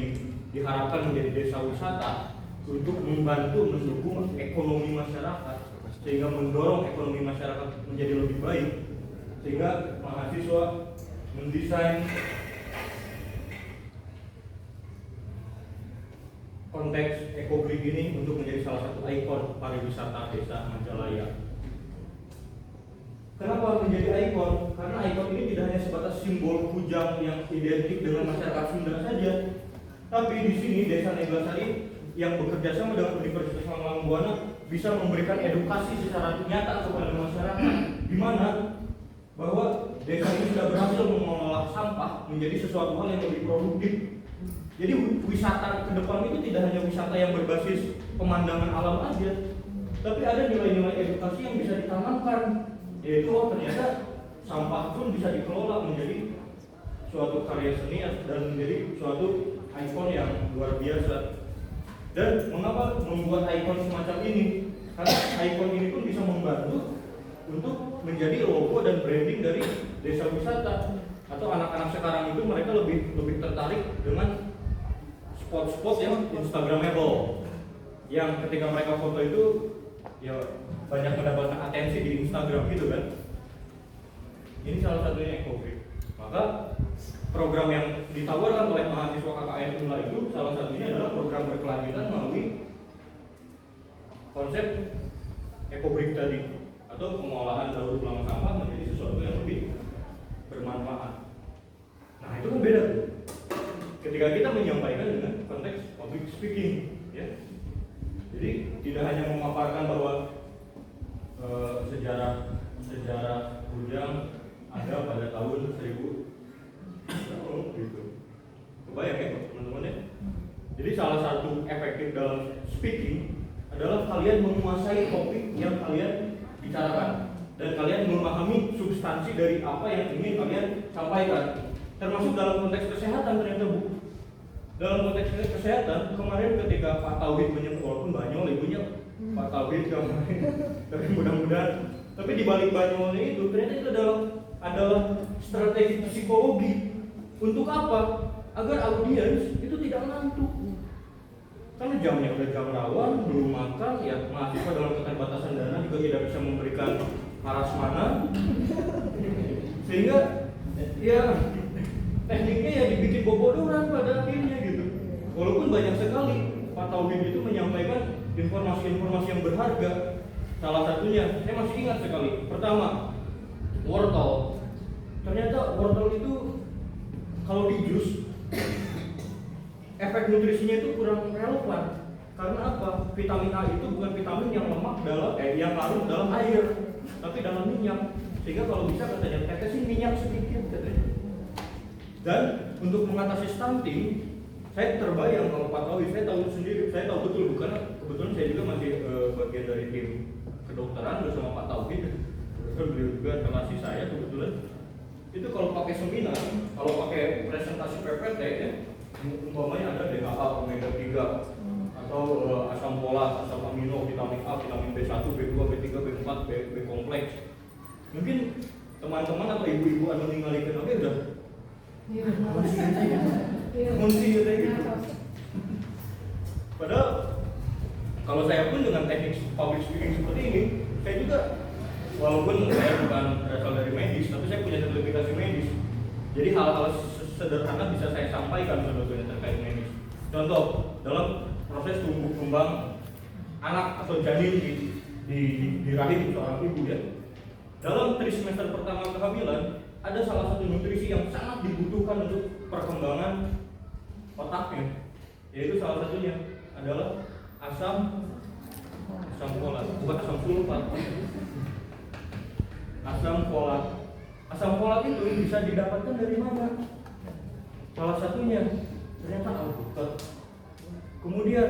[SPEAKER 5] diharapkan menjadi desa wisata untuk membantu mendukung ekonomi masyarakat, sehingga mendorong ekonomi masyarakat menjadi lebih baik, sehingga mahasiswa mendesain konteks EcoBrick ini untuk menjadi salah satu ikon pariwisata Desa Majalaya. Kenapa menjadi ikon? Karena ikon ini tidak hanya sebatas simbol kujang yang identik dengan masyarakat Sunda saja, tapi di sini Desa Neglasari yang bekerja sama dengan Universitas Mangkunegaran Buana bisa memberikan edukasi secara nyata kepada masyarakat, di mana bahwa desa ini sudah berhasil mengolah sampah menjadi sesuatu hal yang lebih produktif. Jadi wisata ke depan itu tidak hanya wisata yang berbasis pemandangan alam aja, tapi ada nilai-nilai edukasi yang bisa ditanamkan, yaitu ternyata sampah pun bisa dikelola menjadi suatu karya seni dan menjadi suatu ikon yang luar biasa. Dan mengapa membuat ikon semacam ini? Karena ikon ini pun bisa membantu
[SPEAKER 9] untuk menjadi logo dan branding dari desa wisata. Atau anak-anak sekarang itu mereka lebih tertarik dengan spot-spot yang instagramable, yang ketika mereka foto itu ya banyak mendapatkan atensi di Instagram gitu kan. Ini salah satunya EcoBrik. Maka program yang ditawarkan oleh mahasiswa KKN Unla itu salah satunya adalah program berkelanjutan melalui konsep EcoBrik tadi, atau pengolahan daur ulang sampah menjadi sesuatu yang lebih bermanfaat. Nah itu kan beda tuh ketika kita menyampaikan dengan konteks public speaking, ya. Jadi tidak hanya memaparkan bahwa sejarah Kujang ada pada tahun 1000 gitu. Kebayang ya teman-teman ya. Jadi salah satu efektif dalam speaking adalah kalian menguasai topik yang kalian bicarakan dan kalian memahami substansi dari apa yang ingin kalian sampaikan. Termasuk dalam konteks kesehatan ternyata Bu. Dalam konteks kesehatan kemarin ketika Pak Tauhid walaupun Banyol ibunya Pak Tauhid kemarin, tapi mudah-mudahan. Tapi di balik Banyolnya itu ternyata itu adalah strategi psikologi. Untuk apa? Agar audiens itu tidak ngantuk. Karena jamnya udah jam rawan, belum makan, ya mahasiswa dalam keterbatasan dana juga tidak bisa memberikan prasmanan, sehingga ya tekniknya ya dibikin bobodoran pada akhirnya gitu. Walaupun banyak sekali Pak Tauhid itu menyampaikan informasi-informasi yang berharga. Salah satunya, saya masih ingat sekali. Pertama, wortel. Ternyata wortel itu kalau di jus efek nutrisinya itu kurang relevan. Karena apa? Vitamin A itu bukan vitamin yang yang larut dalam air, tapi dalam minyak. Sehingga kalau bisa katanya tetesin minyak sedikit katanya. Dan untuk mengatasi stunting, saya terbayang kalau Pak Tauhid, saya tahu sendiri, saya tahu betul bukan kebetulan saya juga masih bagian dari tim kedokteran bersama Pak Tauhid. Beliau juga relasi saya kebetulan. Itu kalau pakai seminar, kalau pakai presentasi PPT ya, umpamanya ada DHA, omega 3 atau asam folat, asam amino, vitamin A, vitamin B1, B2, B3, B4, B kompleks. Mungkin teman-teman atau ibu-ibu anu ningalikeun oge udah munsi gitu. Padahal kalau saya pun dengan teknik public speaking seperti ini, saya juga walaupun saya bukan berasal dari medis, tapi saya punya sertifikasi medis. Jadi hal-hal sederhana bisa saya sampaikan sebetulnya terkait medis. Contoh, dalam proses tumbuh kembang anak atau janin di rahim seorang ibu ya. Dalam trimester pertama kehamilan, ada salah satu nutrisi yang sangat dibutuhkan untuk perkembangan otaknya. Yaitu salah satunya adalah asam folat, bukan asam sulfat. Asam folat. Asam folat itu bisa didapatkan dari mana? Salah satunya ternyata alpukat. Kemudian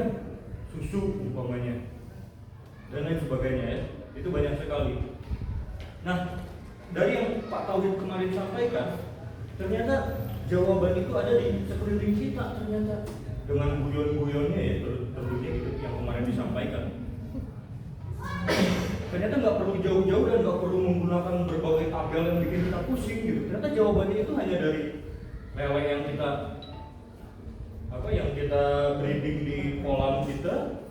[SPEAKER 9] susu umpamanya dan lain sebagainya ya. Itu banyak sekali. Nah, dari yang Pak Tauhid kemarin sampaikan, ternyata jawaban itu ada di sekeliling kita ternyata. Dengan guyon-guyonnya ya tentunya itu yang kemarin disampaikan. Ternyata nggak perlu jauh-jauh dan nggak perlu menggunakan berbagai tabel yang bikin kita pusing gitu. Ternyata jawabannya itu hanya dari lele yang kita breeding di kolam kita,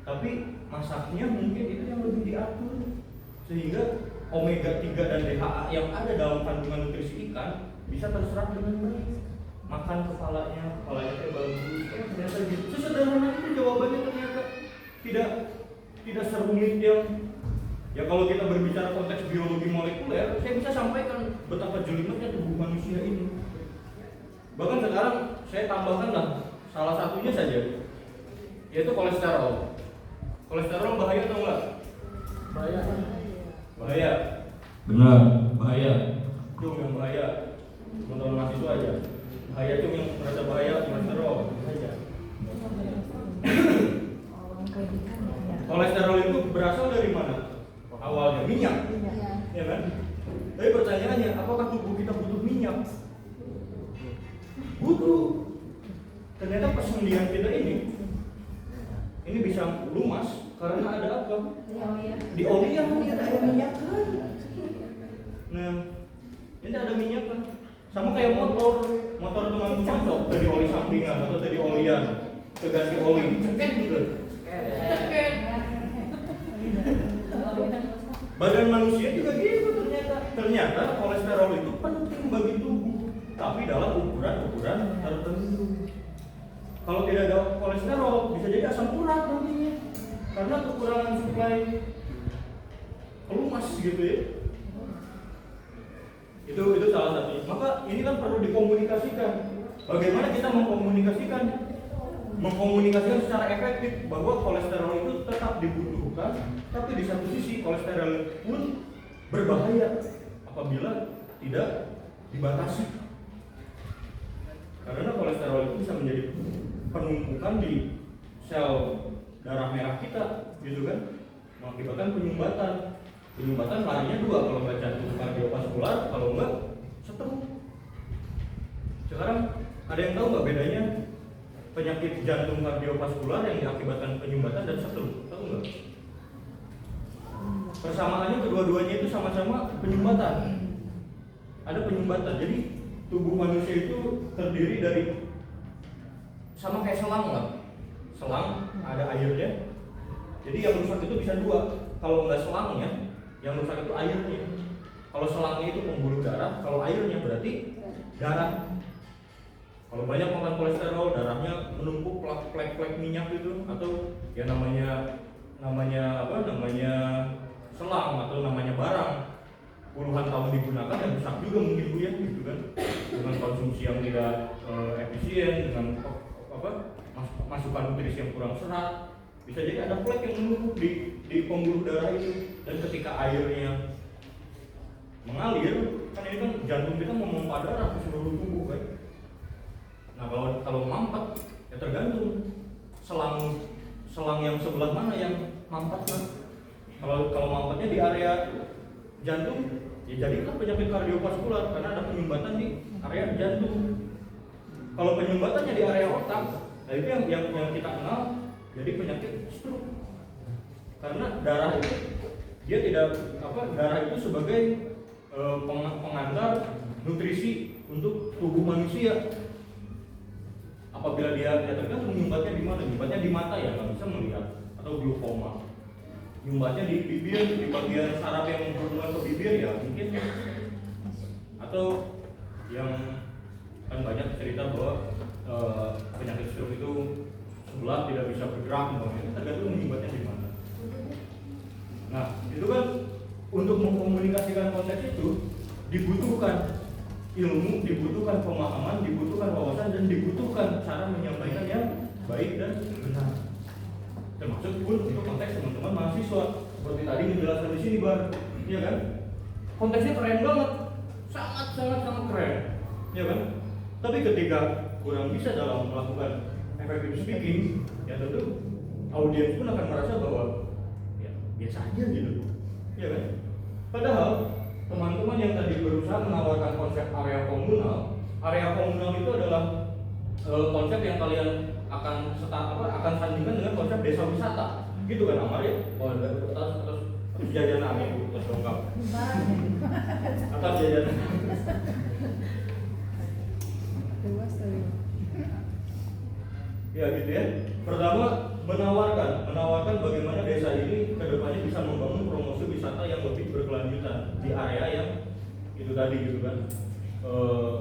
[SPEAKER 9] tapi masaknya mungkin itu yang lebih diatur sehingga omega 3 dan DHA yang ada dalam kandungan nutrisi ikan bisa terserap dengan baik. Makan kepalanya kayak bagus. Ternyata gitu. Sesederhana itu jawabannya ternyata tidak serumit yang ya kalau kita berbicara konteks biologi molekuler, saya bisa sampaikan betapa jelimetnya tubuh manusia ini. Bahkan sekarang saya tambahkan lah salah satunya saja, yaitu kolesterol. Kolesterol bahaya atau enggak? Bahaya.
[SPEAKER 5] Benar, bahaya.
[SPEAKER 9] Itu yang bahaya. Teman-teman mahasiswa aja. Bahaya itu yang merasa bahaya kolesterol. Kolesterol itu berasal dari mana? Awalnya minyak, ya kan? Tapi pertanyaannya, apakah tubuh kita butuh minyak? Butuh. Ternyata persendian kita ini bisa lumas karena ada apa? Di oli yang ada minyak kan? Nah, ini ada minyak kan? Sama kayak motor teman-teman sok dari oli sampingan atau dari olian, keganti oli, ceket gitu. Ceket. Badan manusia juga gitu ternyata. Ternyata kolesterol itu penting bagi tubuh, tapi dalam ukuran tertentu. Kalau tidak ada kolesterol, bisa jadi asam urat nantinya, karena kekurangan suplai pelumas gitu ya. Itu salah satunya. Maka ini kan perlu dikomunikasikan. Bagaimana kita mengkomunikasikan secara efektif bahwa kolesterol itu tetap dibutuhkan, tapi di satu sisi kolesterol pun berbahaya apabila tidak dibatasi. Karena kolesterol itu bisa menjadi penumpukan di sel darah merah kita, gitu kan, mengakibatkan penyumbatan. Penyumbatan larinya dua, kalau nggak jantung kardiovaskular, kalau nggak stroke. Sekarang ada yang tahu nggak bedanya penyakit jantung kardiovaskular yang diakibatkan penyumbatan dan stroke? Tahu nggak? Persamaannya kedua-duanya itu sama-sama penyumbatan. Ada penyumbatan. Jadi tubuh manusia itu terdiri dari sama kayak selang nggak? Selang ada airnya. Jadi yang rusak itu bisa dua. Kalau nggak selangnya, yang rusak itu airnya. Kalau selangnya itu pembuluh darah, kalau airnya berarti darah. Kalau banyak makan kolesterol, darahnya menumpuk plek-plek minyak itu, atau ya namanya selang atau namanya barang puluhan tahun digunakan dan rusak juga mungkin Bu ya, gitu kan, dengan konsumsi yang tidak efisien, dengan masukan nutrisi yang kurang serat, bisa jadi ada plek yang menumpuk di pembuluh darah itu. Dan ketika airnya mengalir, kan ini kan jantung kita memompa darah ke seluruh tubuh kan. Nah kalau mampet ya tergantung selang yang sebelah mana yang mampet kan. Kalau mampetnya di area jantung, ya jadilah penyakit kardiovaskular karena ada penyumbatan di area jantung. Kalau penyumbatannya di area otak, nah itu yang kita kenal jadi penyakit stroke. Karena darah itu dia tidak darah itu sebagai pengantar nutrisi untuk tubuh manusia. Apabila dia tergantung nyumbatnya di mana? Nyumbatnya di mata ya, nggak bisa melihat, atau glaukoma. Nyumbatnya di bibir, di bagian saraf yang berhubungan ke bibir ya mungkin. Atau yang kan banyak cerita bahwa penyakit stroke itu sebelah tidak bisa bergerak, itu tergantung nyumbatnya di mana. Nah, itu kan untuk mengkomunikasikan konteks itu dibutuhkan ilmu, dibutuhkan pemahaman, dibutuhkan wawasan, dan dibutuhkan cara menyampaikan yang baik dan benar. Termasuk pun untuk konteks teman-teman mahasiswa, seperti tadi menjelaskan di sini Bar, ya kan? Konteksnya keren banget, sangat keren, ya kan? Tapi ketika kurang bisa dalam melakukan effective speaking, ya tentu audiens pun akan merasa bahwa ya biasa aja gitu, ya kan? Padahal teman-teman yang tadi berusaha menawarkan konsep area komunal itu adalah konsep yang kalian akan sandingkan dengan konsep desa wisata, gitu kan Amar ya? Oh, atas jajanan itu, atas lengkap, atas jajanan. Ya gitu ya. Pertama menawarkan bagaimana desa ini kedepannya bisa membangun promosi wisata yang lebih berkelanjutan di area yang itu tadi gitu kan.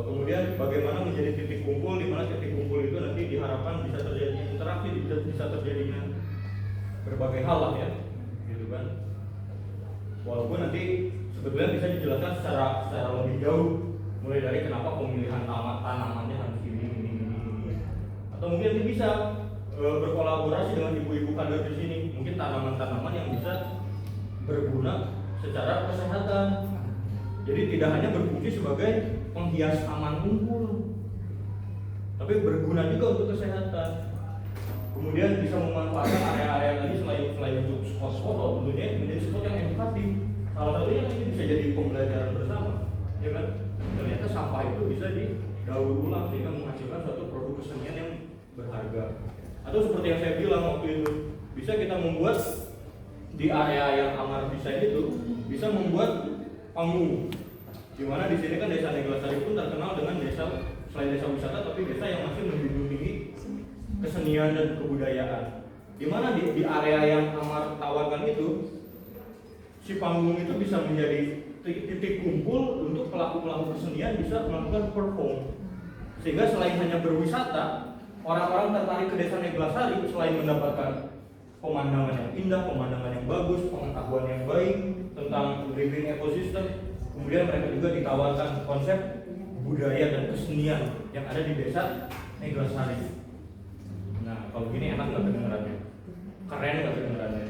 [SPEAKER 9] Kemudian bagaimana menjadi titik kumpul, di mana titik kumpul itu nanti diharapkan bisa terjadi interaksi, bisa terjadinya berbagai hal lah ya, gitu kan. Walaupun nanti sebetulnya bisa dijelaskan secara lebih jauh, mulai dari kenapa pemilihan tanamannya harus ini. Atau mungkin nanti bisa berkolaborasi dengan ibu-ibu kader di sini, mungkin tanaman-tanaman yang bisa berguna secara kesehatan. Jadi tidak hanya berfungsi sebagai penghias taman kumpul, tapi berguna juga untuk kesehatan. Kemudian bisa memanfaatkan area-area tadi selain untuk spot foto, tentunya menjadi spot yang edukatif. Salah satunya ini bisa jadi pembelajaran bersama, ya kan? Ternyata sampah itu bisa didaur ulang sehingga menghasilkan suatu produk kesenian yang berharga. Atau seperti yang saya bilang waktu itu, bisa kita membuat di area yang Amar desain itu bisa membuat panggung Dimana di sini kan Desa Neglasari pun terkenal dengan desa, selain desa wisata, tapi desa yang masih menjunjung tinggi kesenian dan kebudayaan. Dimana di area yang Amar tawarkan itu, si panggung itu bisa menjadi titik kumpul untuk pelaku-pelaku kesenian bisa melakukan perform. Sehingga selain hanya berwisata, orang-orang tertarik ke Desa Neglasari selain mendapatkan pemandangan yang indah, pemandangan yang bagus, pengetahuan yang baik tentang living ecosystem, kemudian mereka juga ditawarkan konsep budaya dan kesenian yang ada di Desa Neglasari. Nah, kalau gini enak nggak kedengarannya? Keren nggak kedengarannya?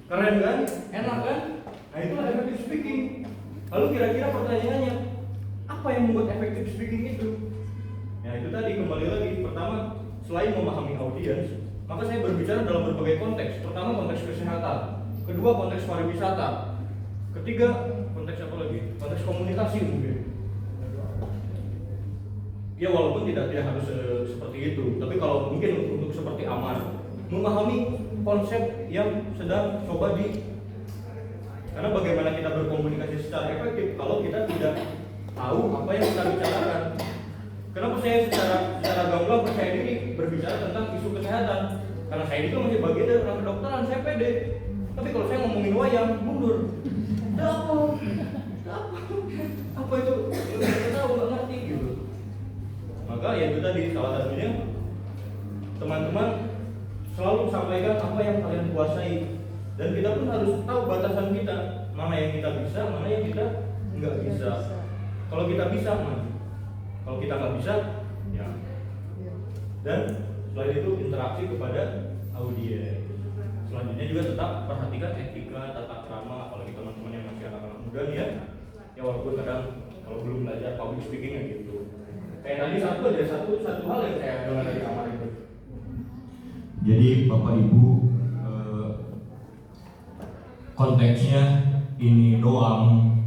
[SPEAKER 9] Keren kan? Enak kan? Nah, itu effective speaking. Lalu kira-kira pertanyaannya, apa yang membuat effective speaking itu? Ya itu tadi, kembali lagi. Pertama, selain memahami audiens, maka saya berbicara dalam berbagai konteks. Pertama, konteks kesehatan. Kedua, konteks pariwisata. Ketiga, konteks apa lagi? Konteks komunikasi mungkin. Ya walaupun tidak harus seperti itu, tapi kalau mungkin untuk seperti Amar, memahami konsep yang sedang coba karena bagaimana kita berkomunikasi secara efektif kalau kita tidak tahu apa yang kita bicarakan. Kenapa saya secara gamblang percaya diri berbicara tentang isu kesehatan? Karena saya itu masih bagian dari orang kedokteran, saya pede. Tapi kalau saya ngomongin wayang, mundur. Apa itu? Kita nggak ngerti gitu. Maka ya itu tadi salah satunya, teman-teman selalu sampaikan apa yang kalian kuasai, dan kita pun harus tahu batasan kita, mana yang kita bisa, mana yang kita nggak bisa. Kalau kita bisa, maju. Kalau kita nggak bisa, ya. Dan selain itu interaksi kepada audiens. Selanjutnya juga tetap perhatikan etika, tata krama, apalagi teman-teman yang masih anak-anak muda nih ya. Ya walaupun kadang kalau belum belajar public speaking ya gitu. Kayak tadi satu hal yang saya dengar dari Amar itu.
[SPEAKER 5] Jadi Bapak Ibu, konteksnya ini doang.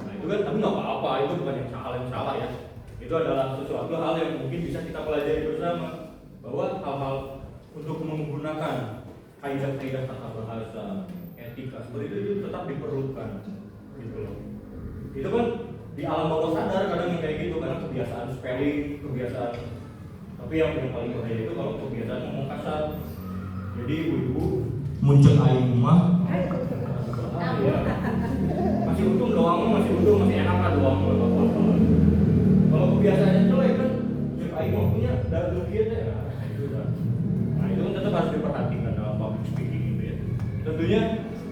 [SPEAKER 9] Nah itu kan, tapi nggak apa-apa, itu bukan hal yang salah ya. Itu adalah sesuatu hal yang mungkin bisa kita pelajari bersama, bahwa hal-hal untuk menggunakan kaidah-kaidah tata bahasa, etika seperti itu tetap diperlukan, gitu loh. Itu kan di alam bawah sadar kadang yang kayak gitu, karena kebiasaan spelling, kebiasaan. Tapi yang paling bahaya itu kalau kebiasaan ngomong kasar. Jadi ibu-ibu
[SPEAKER 5] muncul aing mah
[SPEAKER 9] ya. Masih untung masih enak lah doang. Kalau kebiasaannya jelek kan, aing mah punya dalam gitu ya. Nah itu kan tetap harus diperhatikan dalam public speaking itu ya. Tentunya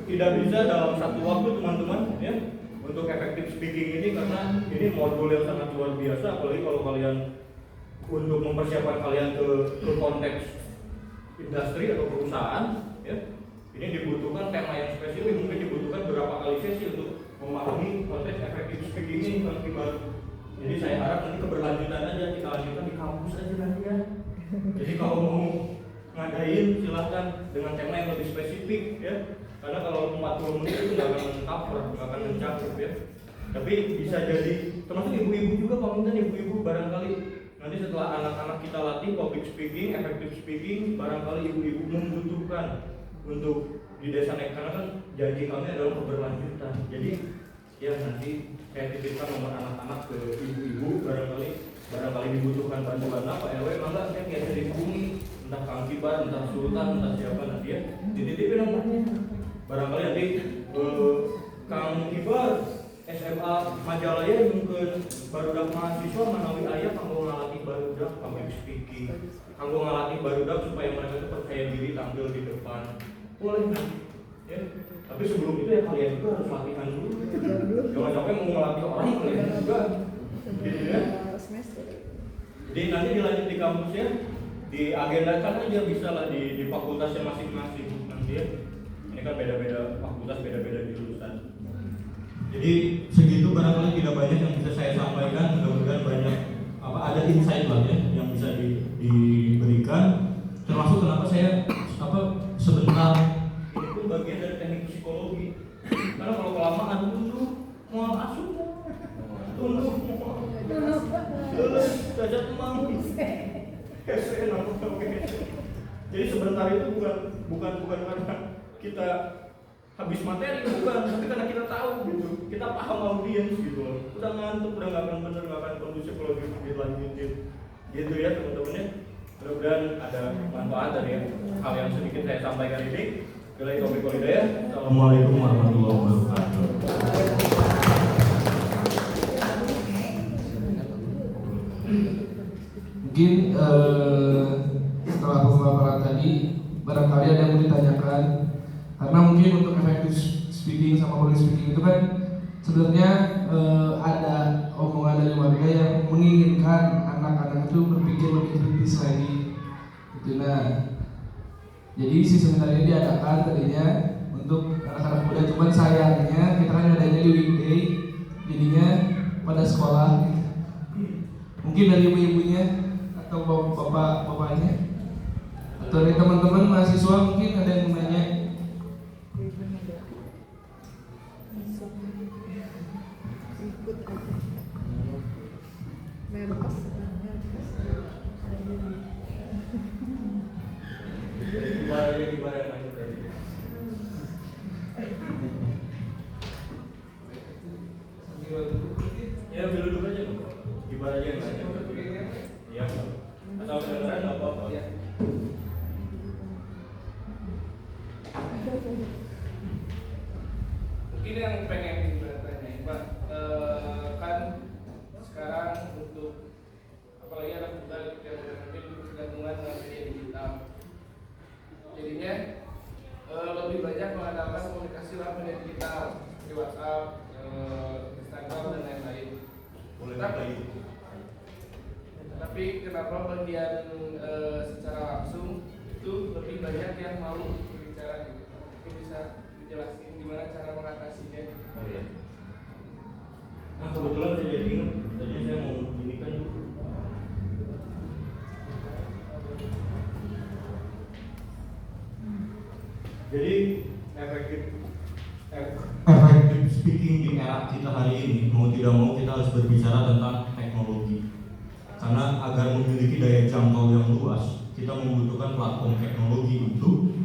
[SPEAKER 9] tidak bisa dalam satu waktu teman-teman ya untuk effective speaking ini, karena ini modul yang sangat luar biasa, apalagi kalau kalian untuk mempersiapkan kalian ke konteks industri atau perusahaan ya. Ini dibutuhkan tema yang spesifik, mungkin dibutuhkan beberapa kali sesi untuk memahami konteks effective speaking ini Bang Kibar. Jadi saya harap nanti keberlanjutan aja, kita lanjutkan di kampus aja nanti ya. Jadi kalau mau ngadain silahkan dengan tema yang lebih spesifik ya. Karena kalau 40 menit itu nggak akan cover, nggak akan mencakup ya. Tapi bisa jadi, termasuk ibu-ibu juga, pamintan ibu-ibu barangkali nanti setelah anak-anak kita latih public speaking, effective speaking, barangkali ibu-ibu membutuhkan untuk di Desa Nek, karena kan janji kami adalah keberlanjutan. Jadi ya nanti saya titipkan nomor anak-anak ke ibu-ibu, barangkali dibutuhkan bantuan apa RW, maka saya biasa dihubungi, entah Kang Kibar, entah Sultan, entah siapa nanti ya, dititipin nomornya. Barangkali nanti Kang Kibar SMA Majalaya mungkin barudak mahasiswa menawi ayah kanggo ngalatih barudak public speaking, kanggo ngalatih barudak supaya mereka itu percaya diri tampil di depan. Boleh nanti ya. Tapi sebelum itu ya kalian juga harus latihan dulu. Jangan sampai mau ngelatih orang kalian juga gitu ya. Jadi nanti dilanjut di kampusnya, diagendakan aja, bisa lah di fakultasnya masing-masing nanti ya. Ini kan beda-beda fakultas, beda-beda jurusan.
[SPEAKER 5] Jadi segitu barangkali tidak banyak yang bisa saya sampaikan, mudah-mudahan banyak ada insight lah ya yang bisa diberikan. Termasuk kenapa saya sebentar
[SPEAKER 9] ini pun bagian dari teknik psikologi. Karena kalau kelamaan tunduk, mau asuh, tunduk, cacat mau. Jadi sebentar itu bukan karena kita habis materi, bukan, tapi karena kita tahu gitu, kita paham audiens gitu, udah ngantuk, udah nggak akan bener, nggak akan kondusif kalau dilanjutin gitu ya teman-teman ya. Mudah-mudahan ada manfaat dari hal yang sedikit saya sampaikan ini. Billahi taufiq wal hidayah.
[SPEAKER 5] Assalamualaikum warahmatullahi wabarakatuh.
[SPEAKER 6] Mungkin setelah pemaparan tadi barangkali ada yang mau ditanyakan, karena mungkin untuk effective speaking sama public speaking itu kan sebenarnya ada omongan dari warga yang menginginkan anak-anak itu berpikir lebih kritis lagi gitu. Nah, jadi si seminar ini diadakan tadinya untuk anak-anak muda, cuman sayangnya kita kan adanya di weekday, jadinya pada sekolah. Mungkin dari ibu-ibunya atau bapak-bapaknya atau dari teman-teman mahasiswa mungkin ada yang menanya.
[SPEAKER 9] Ya ambil duduk aja loh. Gimana aja yang nanya? Iya. Atau kedengeran nggak apa-apa.
[SPEAKER 10] Mungkin yang pengen ditanyain Pak, kan sekarang untuk apalagi anak muda yang mungkin bergabungan dengan media digital, jadinya lebih banyak mengandalkan komunikasi lewat media digital di WhatsApp, Instagram dan lain-lain. Tapi kenapa bagian secara langsung itu lebih banyak yang malu berbicara gitu? Mungkin bisa dijelasin gimana cara mengatasinya?
[SPEAKER 9] Oh iya. Nah kebetulan saya jadi ingat, tadi saya mau ini kan. Jadi
[SPEAKER 5] Effective speaking di era kita hari ini, mau tidak mau kita harus berbicara tentang teknologi. Karena agar memiliki daya jangkau yang luas, kita membutuhkan platform teknologi untuk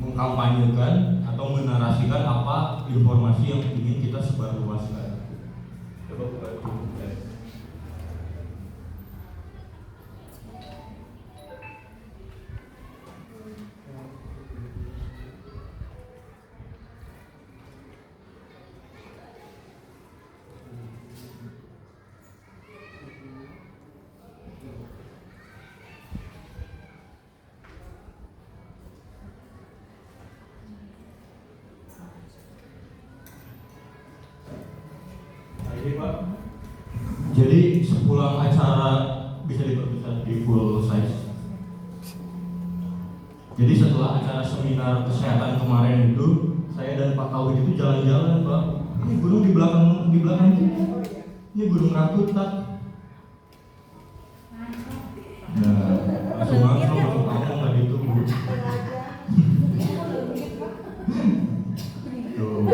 [SPEAKER 5] mengkampanyekan atau menarasikan apa informasi yang ingin kita sebarluaskan.
[SPEAKER 9] Coba buka dulu.
[SPEAKER 5] Jadi sepulang acara bisa diperbesar di full size. Jadi setelah acara seminar kesehatan kemarin itu, saya dan Pak Tauhid itu jalan-jalan Pak. Ini gunung di belakang itu. Ini Gunung Rakutat. Nah, langsung ngomong tadi itu Bu. Tuh.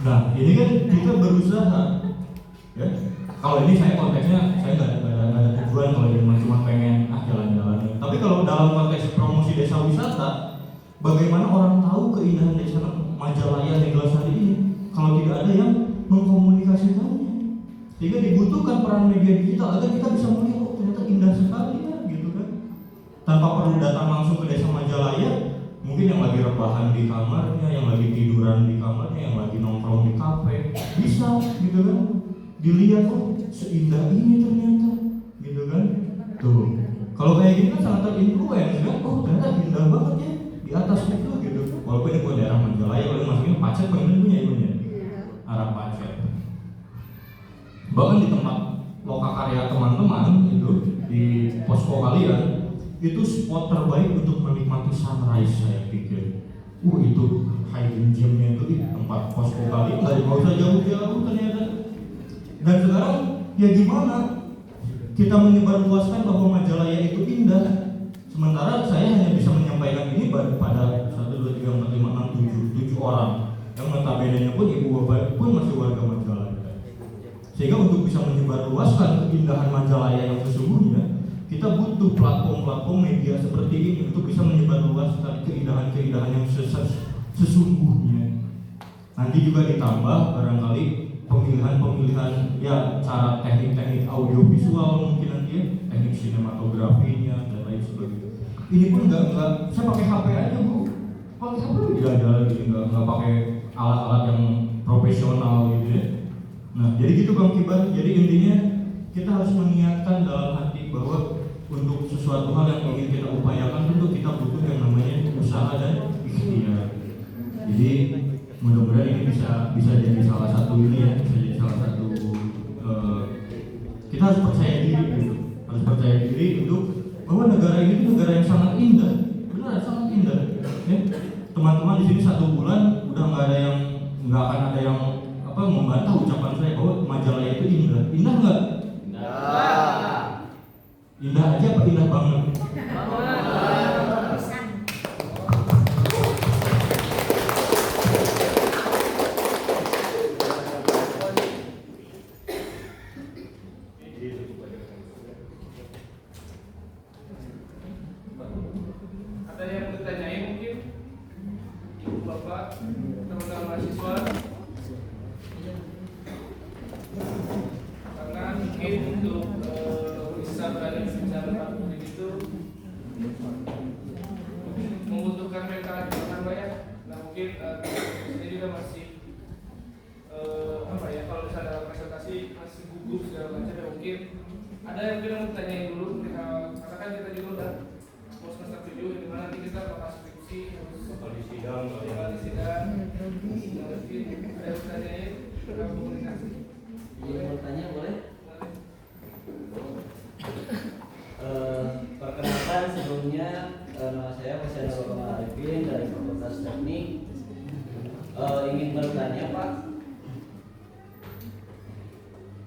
[SPEAKER 5] Nah, ini kan kita berusaha, ya. Kalau ini saya konteksnya, saya nggak ada tujuan kalau cuma pengen jalan-jalan. Tapi kalau dalam konteks promosi desa wisata, bagaimana orang tahu keindahan desa Majalaya Neglasari ini kalau tidak ada yang mengkomunikasikannya? Sehingga dibutuhkan peran media digital agar kita bisa melihat, oh ternyata indah sekali ya, gitu kan. Tanpa perlu datang langsung ke desa Majalaya. Mungkin yang lagi rebahan di kamarnya, yang lagi tiduran di kamarnya, yang lagi nongkrong di kafe, bisa gitu kan, dilihat oh seindah ini ternyata, gitu kan. Tuh, kalau kayak gini kan sangat terinfluence kan, oh ternyata indah banget ya di atas itu gitu. Walaupun ini buat daerah Majalaya, kalau masukin Pacet pengen punya ibunya, arah Pacet. Bahkan di tempat lokakarya teman-teman itu di posko kalian. Itu spot terbaik untuk menikmati sunrise saya pikir. Itu hidden gemnya itu di tempat posko kali nggak usah jauh-jauh ternyata. Dan sekarang ya gimana kita menyebarluaskan bahwa Majalaya itu indah, sementara saya hanya bisa menyampaikan ini pada 1, 2, 3, 4, 5, 6, 7 orang yang notabene pun ibu bapak pun masih warga Majalaya. Sehingga untuk bisa menyebarluaskan keindahan Majalaya yang sesungguhnya, kita butuh platform-platform media seperti ini untuk bisa menyebarluaskan keindahan-keindahan yang sesungguhnya. Nanti juga ditambah barangkali pemilihan-pemilihan ya cara teknik-teknik audiovisual mungkin nanti ya, teknik sinematografinya dan lain sebagainya. Ini pun nggak saya pakai HP aja Bu, pakai HP tidak ada lagi, nggak pakai alat-alat yang profesional gitu ya. Nah jadi gitu Bang Kibar, jadi intinya kita harus mengingatkan dalam hati bahwa untuk sesuatu hal yang ingin kita upayakan tentu kita butuh yang namanya usaha dan ikhtiar. Jadi mudah-mudahan ini bisa jadi salah satu ini ya, bisa jadi salah satu kita harus percaya diri gitu. Harus percaya diri untuk bahwa negara ini itu negara yang sangat indah, benar sangat indah. Ya. Teman-teman di sini 1 bulan udah nggak akan ada yang membantah ucapan saya bahwa Majalaya itu indah. Indah nggak? Indah aja apa indah banget?
[SPEAKER 10] Ada yang bertanyain mungkin Ibu Bapak, teman-teman mahasiswa, karena mungkin untuk bisa berani bicara publik itu membutuhkan mental yang banyak. Nah mungkin ini juga masih kalau misalnya dalam presentasi masih gugup segala macam ya mungkin ada yang bilang bertanyain dulu karena kan kita juga udah mau semester 7 di mana nanti kita bakal skripsi di sidang mungkin ada yang bertanyain dalam komunikasi.
[SPEAKER 3] Iya, mau tanya boleh? Perkenalkan sebelumnya nama saya Presiden Bapak Arifin dari Fakultas Teknik. Ingin bertanya Pak,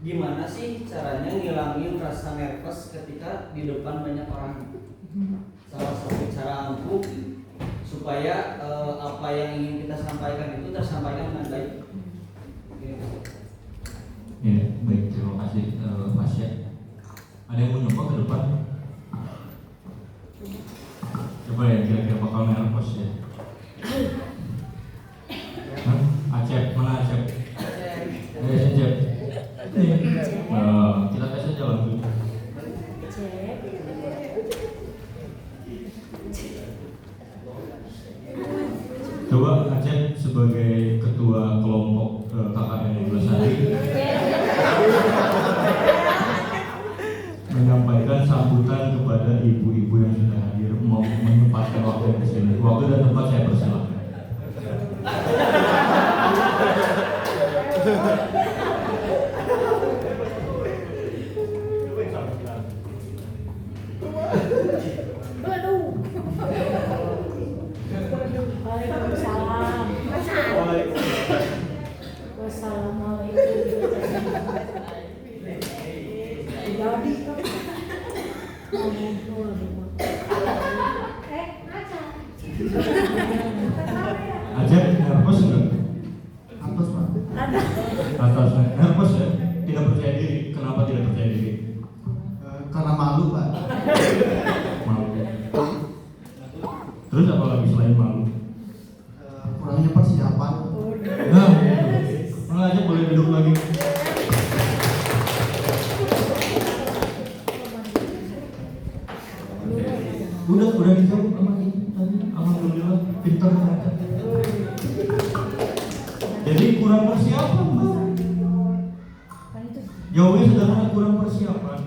[SPEAKER 3] gimana sih caranya ngilangin rasa nervous ketika di depan banyak orang? Salah satu cara ampuh supaya apa yang ingin kita sampaikan itu tersampaikan dengan baik.
[SPEAKER 5] Ya, baik, terima kasih Mas ya. Ada yang mau nyoba ke depan? Coba ya, kira-kira bakal nervous ya. Acep, mana Acep? Acep. Kita tes aja langsung. Coba Acep sebagai ketua kelompok KKN 12 hari menyampaikan sambutan kepada ibu-ibu yang sudah hadir, mau menyempatkan waktu di sini. Waktu dan tempat saya persilakan. Acep nervous enggak?
[SPEAKER 1] Atas Pak.
[SPEAKER 5] Atas nervous ya? Tidak percaya diri. Kenapa tidak percaya diri?
[SPEAKER 1] Karena malu Pak.
[SPEAKER 5] Malu. Terus apa lagi selain malu?
[SPEAKER 1] Kurangnya persiapan.
[SPEAKER 5] Nah, malah aja boleh duduk lagi. Udah dijawab sama ini tadi. Alhamdulillah pintar ternyata. Jadi kurang persiapan Bang. Jawabnya sederhana, kurang persiapan.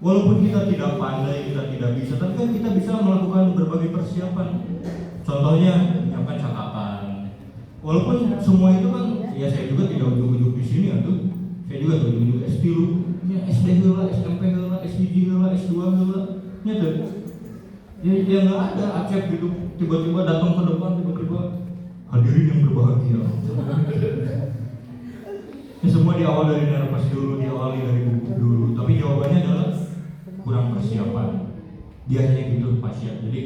[SPEAKER 5] Walaupun kita tidak pandai, kita tidak bisa, tapi kan kita bisa melakukan berbagai persiapan. Contohnya menyiapkan catatan. Walaupun semua itu kan, ya saya juga tidak ujuk-ujuk di sini atuh. Saya juga ujuk-ujuk S3, SD heula, SMP heula, S1 heula, S2 heula. Nya tuh. Ya nggak ada Acep gitu, tiba-tiba datang ke depan, tiba-tiba hadirin yang berbahagia. Ya semua diawal dari nervous dulu, diawali dari gugup dulu. Tapi jawabannya adalah kurang persiapan. Biasanya gitu pasien. Jadi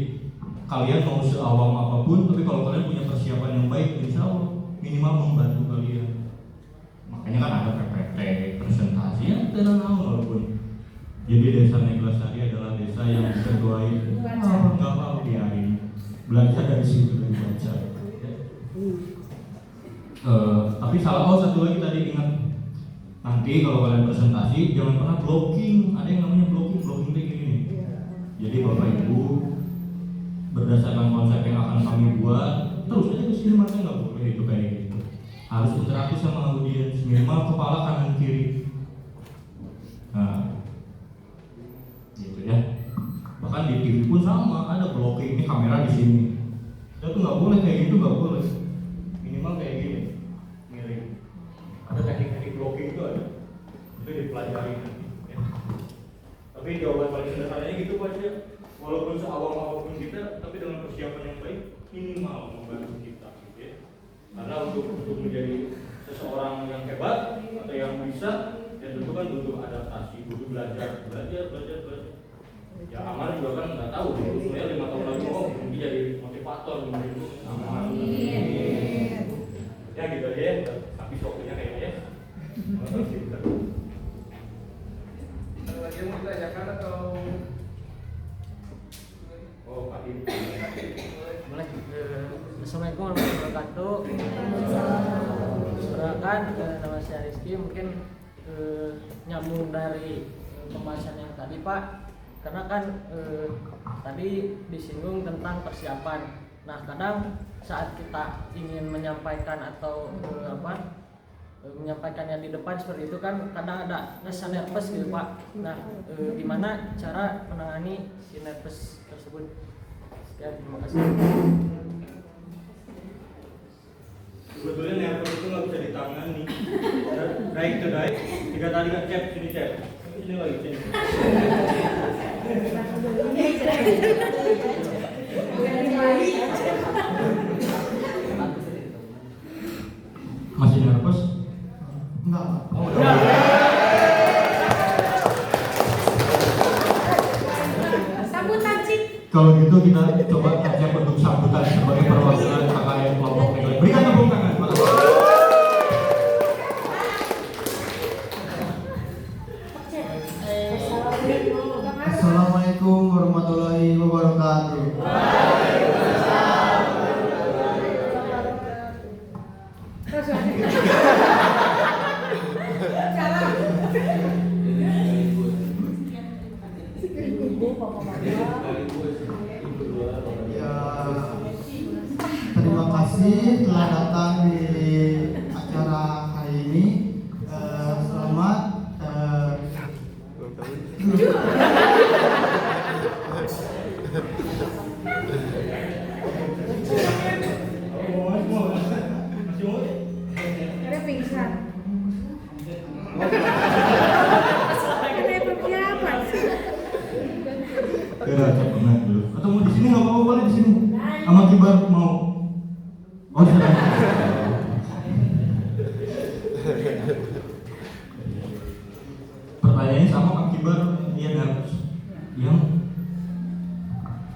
[SPEAKER 5] kalian mau seawam apapun, tapi kalau kalian punya persiapan yang baik, insya Allah minimal membantu kalian. makanya kan ada PPT, presentasi yang tenang walaupun. Jadi desa Neglasari adalah desa yang diketuai. Nggak apa-apa biarin, belajar dari situ, dari baca. Tapi salah satu lagi tadi ingat, nanti kalau kalian presentasi jangan pernah blocking. Ada yang namanya blocking kayak gini. Jadi Bapak Ibu berdasarkan konsep yang akan kami buat, terus aja kesini, makanya nggak boleh itu kayak gitu. Harus interaksi sama audiens, minimal kepala kanan kiri. Nah, gitu ya. Bahkan di TV pun sama, ada blocking, ini kamera di sini. Itu nggak boleh kayak gitu, nggak boleh. Minimal kayak gini, miring. Ada teknik-teknik blocking itu ada, itu dipelajari. Ya. Tapi jawaban paling sederhananya gitu Pak ya. Walaupun seawam apapun kita, tapi dengan persiapan yang baik minimal membantu kita. Gitu ya. Karena untuk menjadi seseorang yang hebat atau yang bisa, ya tentu kan butuh adaptasi, butuh belajar. Ya Amal juga kan nggak tahu, sebenarnya 5 tahun lagi mungkin jadi motivator gitu. Ya gitu aja ya, habis waktunya kayaknya ya.
[SPEAKER 10] Ada lagi yang mau ditanyakan atau?
[SPEAKER 9] Oh Pak Ibu.
[SPEAKER 11] Boleh. Assalamualaikum warahmatullahi wabarakatuh. Perkenalkan, nama saya Rizky. Mungkin nyambung dari pembahasan yang tadi Pak, karena kan tadi disinggung tentang persiapan. Nah kadang saat kita ingin menyampaikan atau menyampaikan yang di depan seperti itu kan kadang ada rasa nervous gitu Pak. Nah gimana cara menangani si nervous tersebut? Sekian, terima kasih.
[SPEAKER 9] Sebetulnya nervous itu nggak bisa ditangani. Naik ke naik, jika tadi nggak cek, sini lagi sini.
[SPEAKER 5] Masih nervous?
[SPEAKER 1] Enggak, Pak.
[SPEAKER 5] Oh,
[SPEAKER 2] Sambutan Cik.
[SPEAKER 5] kalau gitu kita coba aja bentuk sambutan sebagai perwakilan KKN kelompok nilai. Berikan tepuk tangan.
[SPEAKER 1] Assalamualaikum warahmatullahi wabarakatuh. Ya, terima kasih telah datang di acara hari ini. Selamat.
[SPEAKER 2] Ada pingsan. Ada persiapan.
[SPEAKER 5] Kira cek banget dulu. Atau mau di sini nggak apa-apa, boleh di sini. Sama Kibar mau. Oh sudah. Pertanyaannya sama Kak Kibar, dia nervous. Yang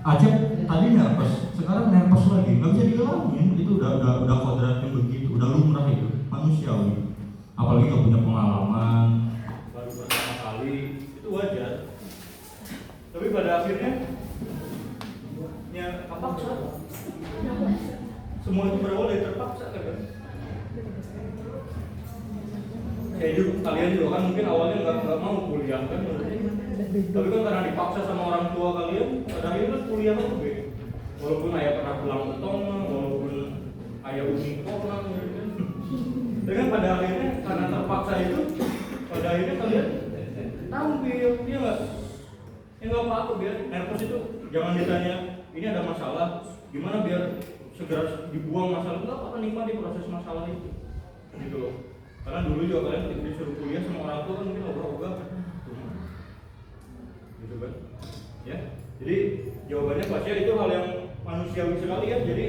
[SPEAKER 5] Acep tadi nervous, sekarang nervous lagi. Nggak bisa digelangin. Itu udah kodratnya begitu, udah lumrah itu, manusiawi. Apalagi nggak punya pengalaman.
[SPEAKER 9] Baru pertama kali itu wajar. Tapi pada akhirnya terpaksa. Semua itu berawal dari terpaksa kan? Kayak juga kalian juga kan mungkin awalnya nggak mau kuliah kan, tapi kan karena dipaksa sama orang tua kalian, pada akhirnya kan kuliah kan juga. Walaupun ayah pernah pulang ke Tona, walaupun ayah unicorn gitu kan. Dengan pada akhirnya karena terpaksa itu, pada akhirnya kalian tampil, dia nggak? Ya nggak apa-apa, biar nervous itu jangan ditanya ini ada masalah, gimana biar segera dibuang masalah, nggak apa-apa, nikmati proses masalah itu, gitu loh. Karena dulu juga kalian ketika disuruh kuliah sama orang tua kan mungkin ogah-ogah, gitu kan? Ya, jadi jawabannya pasti itu hal yang manusiawi sekali ya. Jadi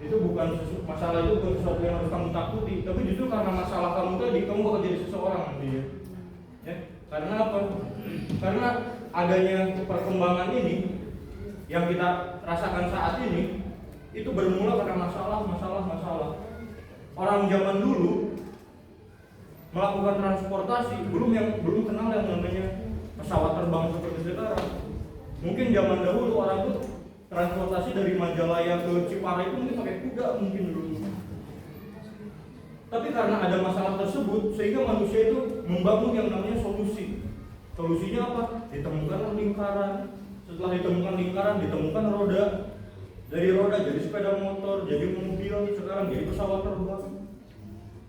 [SPEAKER 9] itu bukan masalah itu bukan sesuatu yang harus kamu takuti, tapi justru karena masalah kamu tadi kamu bakal jadi seseorang nanti ya. Ya, karena apa? Karena adanya perkembangan ini yang kita rasakan saat ini itu bermula karena masalah. Orang zaman dulu melakukan transportasi, belum kenal yang namanya pesawat terbang seperti sekarang. Mungkin zaman dahulu orang tuh transportasi dari Majalaya ke Ciparai itu mungkin pakai kuda mungkin dulu. Tapi karena ada masalah tersebut, sehingga manusia itu membangun yang namanya solusi. Solusinya apa? Ditemukan lingkaran. Setelah ditemukan lingkaran, ditemukan roda. Dari roda jadi sepeda motor, jadi mobil, sekarang jadi pesawat terbang.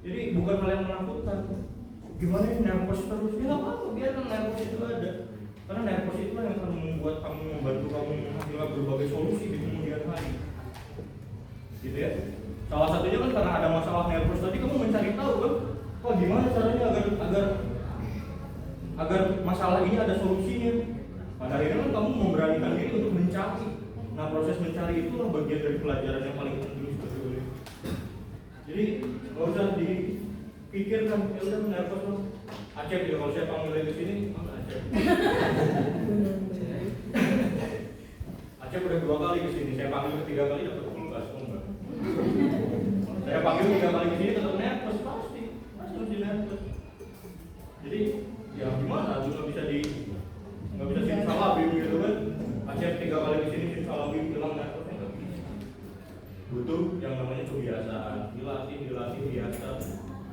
[SPEAKER 9] Jadi bukan hal yang menakutkan. Gimana ini nervous terus? Ya nggak apa-apa, biarkan nervous itu ada. Karena nervous itu yang akan membuat kamu, membantu kamu menghasilkan berbagai solusi di kemudian hari. Gitu ya. Salah satunya kan karena ada masalah nervous tadi, kamu mencari tahu kan, oh gimana caranya agar masalah ini ada solusinya. Pada akhirnya kan kamu memberanikan diri untuk mencari. Nah, proses mencari itulah bagian dari pelajaran yang paling penting sebetulnya. Jadi nggak usah dipikirkan, ya udah nervous loh. Acep ya, kalau saya panggil ke sini, mana Acep? Acep udah 2 kali ke sini, saya panggil ketiga kali dapat kulkas, enggak? Saya panggil 3 kali ke sini tetap nervous, pasti mesti nervous. Jadi ya gimana? Nggak bisa simsalabim gitu kan? Acep 3 kali ke sini simsalabim bilang nervousnya nggak bisa. Butuh yang namanya kebiasaan, dilatih biasa.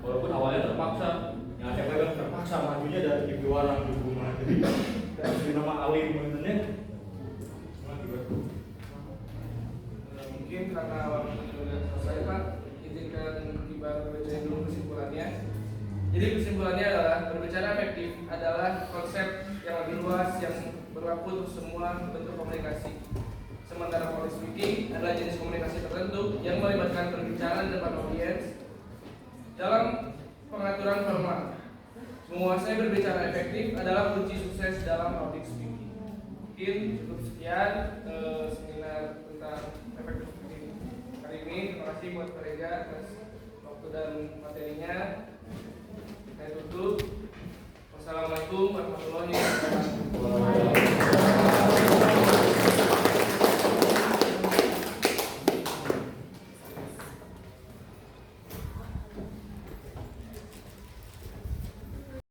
[SPEAKER 9] Walaupun awalnya terpaksa, yang Acep kan terpaksa majunya dari TV Warang di rumah, jadi dari nama Alim sebenarnya.
[SPEAKER 10] Mungkin karena waktu sudah selesai Pak, izinkan tiba berbicara dulu kesimpulannya. Jadi kesimpulannya adalah berbicara efektif adalah konsep yang lebih luas yang berlaku untuk semua bentuk komunikasi. Sementara public speaking adalah jenis komunikasi tertentu yang melibatkan perbicaraan depan audiens dalam pengaturan formal. Menguasai berbicara efektif adalah kunci sukses dalam public speaking. Mungkin cukup sekian seminar tentang efektif speaking hari ini. Terima kasih buat Pak Reza atas waktu dan materinya. Saya tutup. Wassalamualaikum warahmatullahi wabarakatuh.